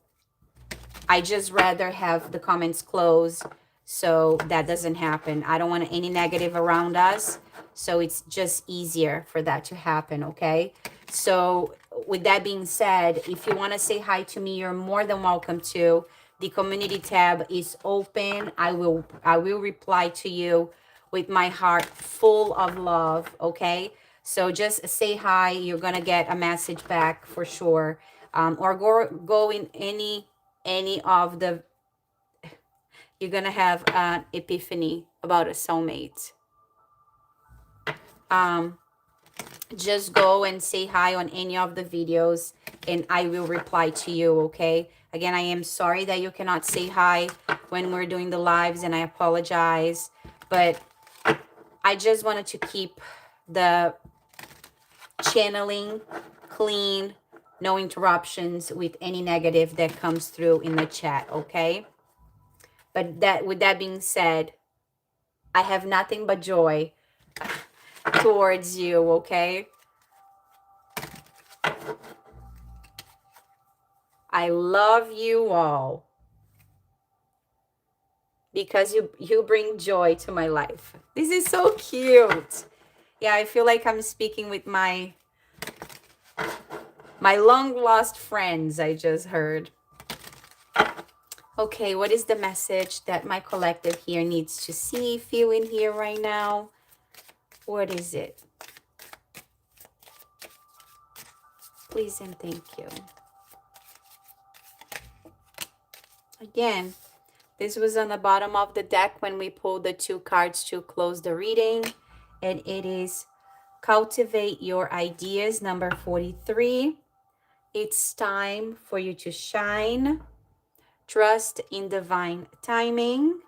I just rather have the comments closed so that doesn't happen. I don't want any negative around us. So it's just easier for that to happen, okay? So with that being said, if you want to say hi to me, you're more than welcome to. The community tab is open. I will reply to you with my heart full of love, okay? So just say hi. You're going to get a message back for sure. Or go in any of the... You're going to have an epiphany about a soulmate. Just go and say hi on any of the videos and I will reply to you, okay? Again, I am sorry that you cannot say hi when we're doing the lives, and I apologize, but I just wanted to keep the channeling clean, no interruptions with any negative that comes through in the chat, okay? But with that being said, I have nothing but joy towards you, okay? I love you all because you bring joy to my life. This is so cute. Yeah, I feel like I'm speaking with my My long lost friends, I just heard. Okay, what is the message that my collective here needs to see, feel in here right now? What is it? Please and thank you. Again, this was on the bottom of the deck when we pulled the 2 cards to close the reading. And it is cultivate your ideas, number 43. It's time for you to shine. Trust in divine timing.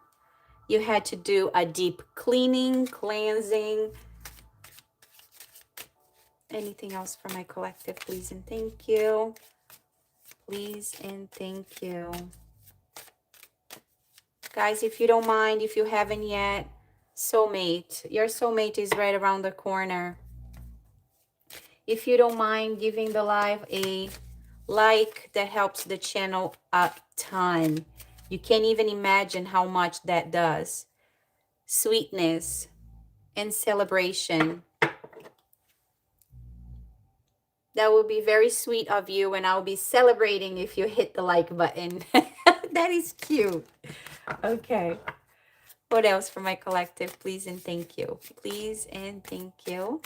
You had to do a deep cleaning, cleansing. Anything else for my collective, please and thank you. Please and thank you. Guys, if you don't mind, if you haven't yet, soulmate. Your soulmate is right around the corner. If you don't mind giving the live a like, that helps the channel a ton. You can't even imagine how much that does. Sweetness and celebration. That will be very sweet of you, and I'll be celebrating if you hit the like button. That is cute. Okay. What else for my collective? Please and thank you. Please and thank you.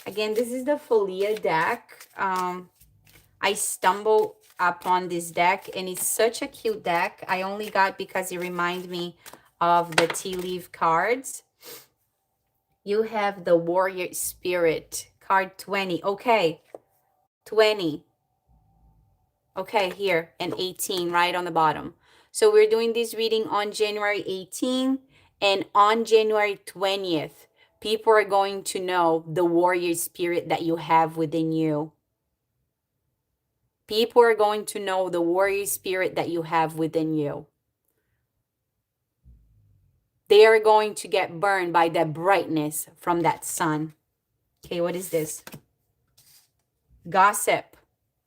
Again, this is the Folia deck. I stumbled upon this deck, and it's such a cute deck. I only got because it reminds me of the tea leaf cards. You have the Warrior Spirit, card 20. Okay, 20. Okay, here, and 18 right on the bottom. So we're doing this reading on January 18th, and on January 20th, people are going to know the warrior spirit that you have within you. People are going to know the warrior spirit that you have within you. They are going to get burned by that brightness from that sun. Okay, what is this? Gossip.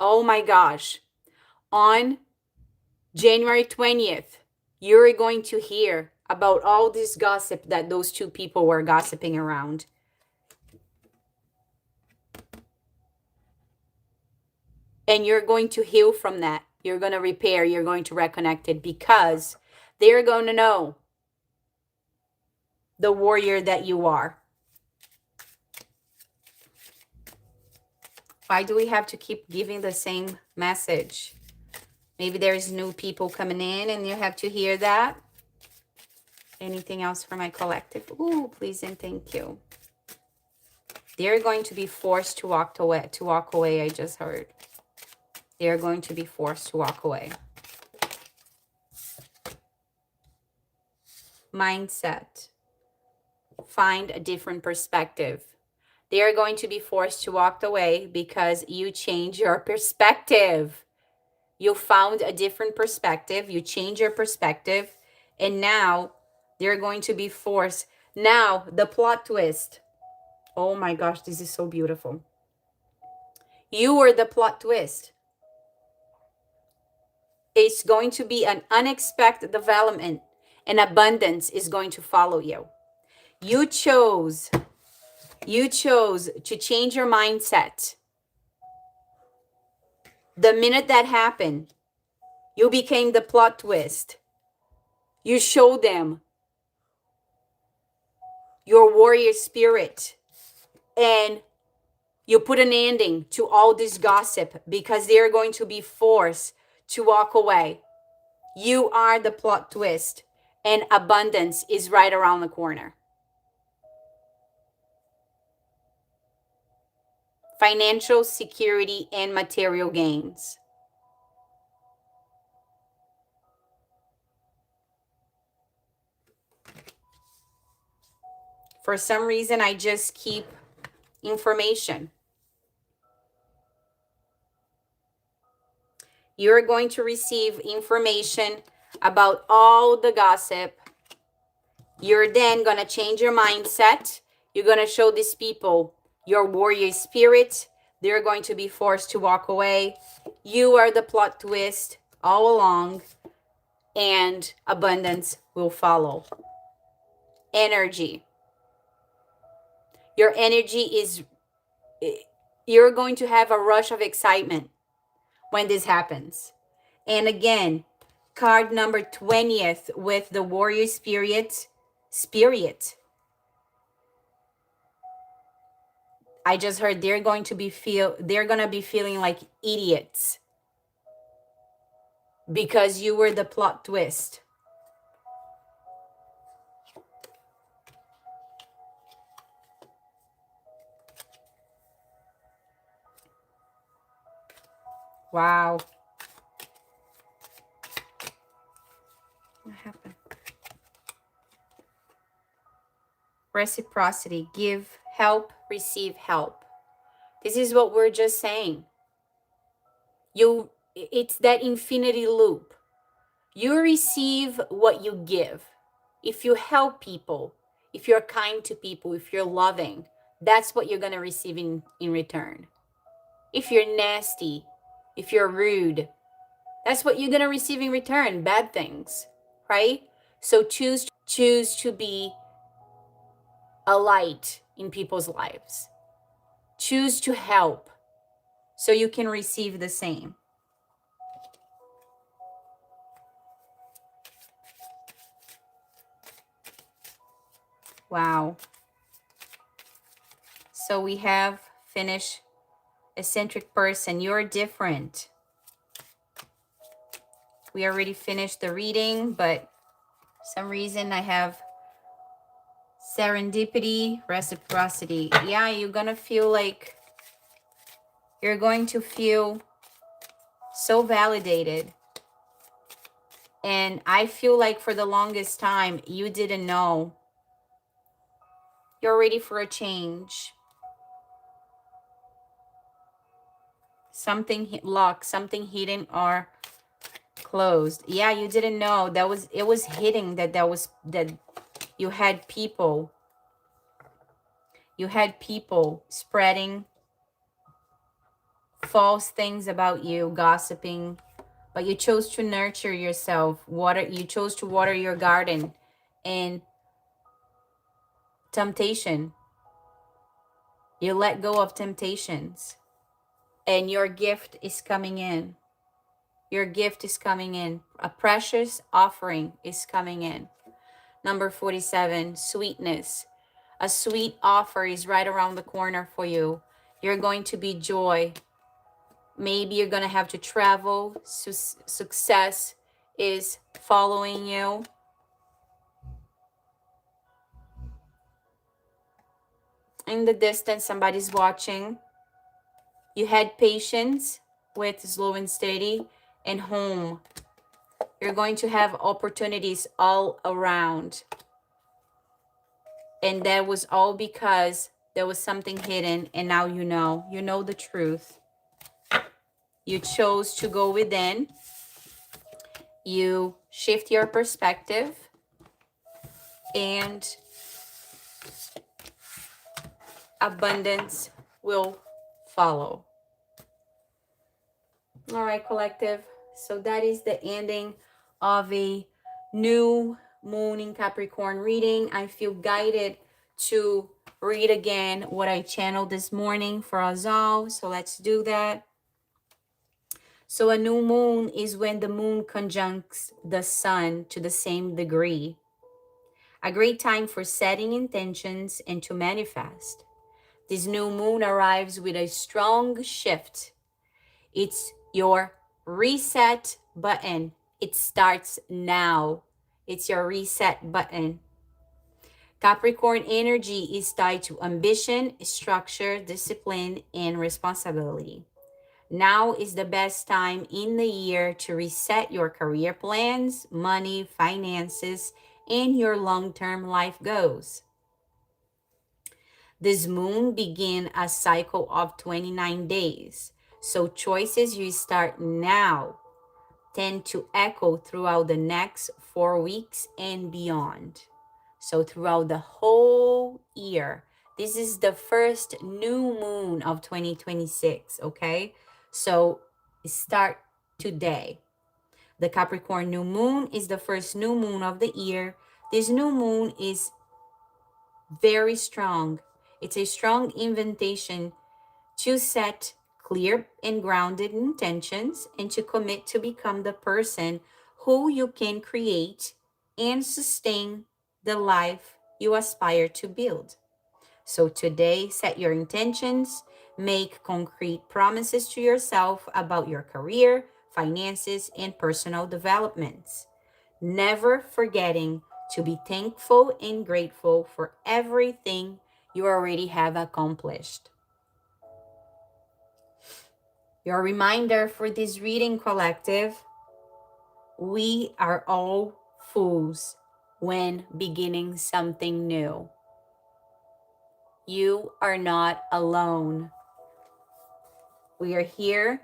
Oh my gosh. On January 20th, you're going to hear about all this gossip that those 2 people were gossiping around. And you're going to heal from that. You're going to repair. You're going to reconnect it, because they're going to know the warrior that you are. Why do we have to keep giving the same message? Maybe there's new people coming in and you have to hear that. Anything else for my collective? Ooh, please and thank you. They're going to be forced to walk away, I just heard. They're going to be forced to walk away. Mindset. Find a different perspective. They are going to be forced to walk away because you change your perspective. You found a different perspective. You change your perspective. And now they're going to be forced. Now, the plot twist. Oh my gosh, this is so beautiful. You were the plot twist. It's going to be an unexpected development, and abundance is going to follow you. You chose to change your mindset. The minute that happened, you became the plot twist. You showed them your warrior spirit, and you put an ending to all this gossip because they're going to be forced to walk away. You are the plot twist, and abundance is right around the corner. Financial security and material gains. For some reason, I just keep information. You're going to receive information about all the gossip. You're then going to change your mindset. You're going to show these people your warrior spirit. They're going to be forced to walk away. You are the plot twist all along, and abundance will follow. Energy. Your energy is you're going to have a rush of excitement when this happens. And again, card number 20th with the warrior spirit. I just heard they're going to be feeling like idiots because you were the plot twist. Wow. What happened? Reciprocity. Give help, receive help. This is what we're just saying. It's that infinity loop. You receive what you give. If you help people, if you're kind to people, if you're loving, that's what you're going to receive in return. If you're nasty, if you're rude, that's what you're going to receive in return. Bad things, right? So choose to be a light in people's lives. Choose to help so you can receive the same. Wow. So we have finished eccentric person. You're different. We already finished the reading, but for some reason I have serendipity, reciprocity. Yeah, you're going to feel so validated. And I feel like for the longest time, you didn't know. You're ready for a change. Something locked, something hidden or closed. Yeah, you didn't know. It was hidden that you had people. You had people spreading false things about you, gossiping, but you chose to nurture yourself. You chose to water your garden. And temptation, you let go of temptations, and your gift is coming in. Your gift is coming in. A precious offering is coming in. Number 47, sweetness. A sweet offer is right around the corner for you. You're going to be joy. Maybe you're going to have to travel. Success is following you. In the distance, somebody's watching. You had patience with slow and steady. And home. You're going to have opportunities all around. And that was all because there was something hidden, and now you know the truth. You chose to go within. You shift your perspective, and abundance will follow. All right, collective. So that is the ending of a new moon in Capricorn reading. I feel guided to read again what I channeled this morning for us all. So let's do that. So a new moon is when the moon conjuncts the sun to the same degree. A great time for setting intentions and to manifest. This new moon arrives with a strong shift. It's your reset button. It starts now. It's your reset button. Capricorn energy is tied to ambition, structure, discipline, and responsibility. Now is the best time in the year to reset your career plans, money, finances, and your long-term life goals. This moon begins a cycle of 29 days. So choices you start now tend to echo throughout the next 4 weeks and beyond. So throughout the whole year, this is the first new moon of 2026, okay? So start today. The Capricorn new moon is the first new moon of the year. This new moon is very strong. It's a strong invitation to set clear and grounded intentions and to commit to become the person who you can create and sustain the life you aspire to build. So today, set your intentions, make concrete promises to yourself about your career, finances, and personal developments. Never forgetting to be thankful and grateful for everything you already have accomplished. Your reminder for this reading collective: we are all fools when beginning something new. You are not alone. We are here.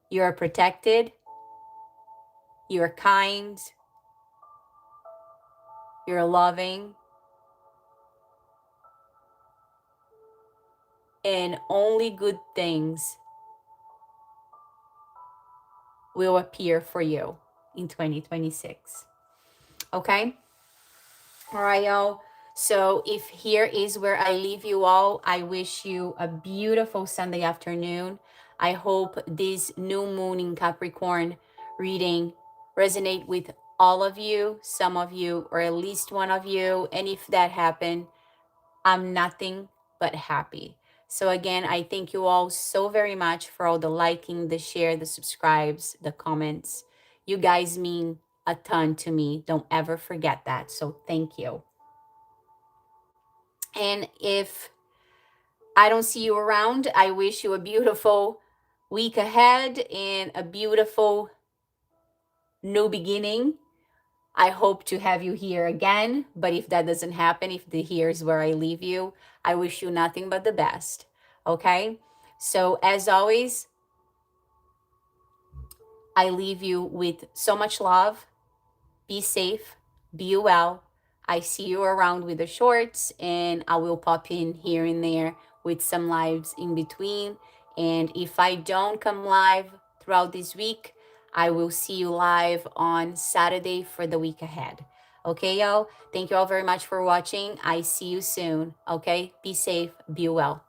You are protected. You are kind. You're loving. And only good things will appear for you in 2026. Okay? All right, y'all. So if here is where I leave you all, I wish you a beautiful Sunday afternoon. I hope this new moon in Capricorn reading resonate with all of you, some of you, or at least one of you. And if that happened, I'm nothing but happy. So again, I thank you all so very much for all the liking, the share, the subscribes, the comments. You guys mean a ton to me. Don't ever forget that. So thank you. And if I don't see you around, I wish you a beautiful week ahead and a beautiful new beginning. I hope to have you here again, but if that doesn't happen, if here's where I leave you, I wish you nothing but the best. Okay? So as always, I leave you with so much love. Be safe, be well. I see you around with the shorts, and I will pop in here and there with some lives in between. And if I don't come live throughout this week, I will see you live on Saturday for the week ahead. Okay, y'all? Thank you all very much for watching. I see you soon. Okay? Be safe, be well.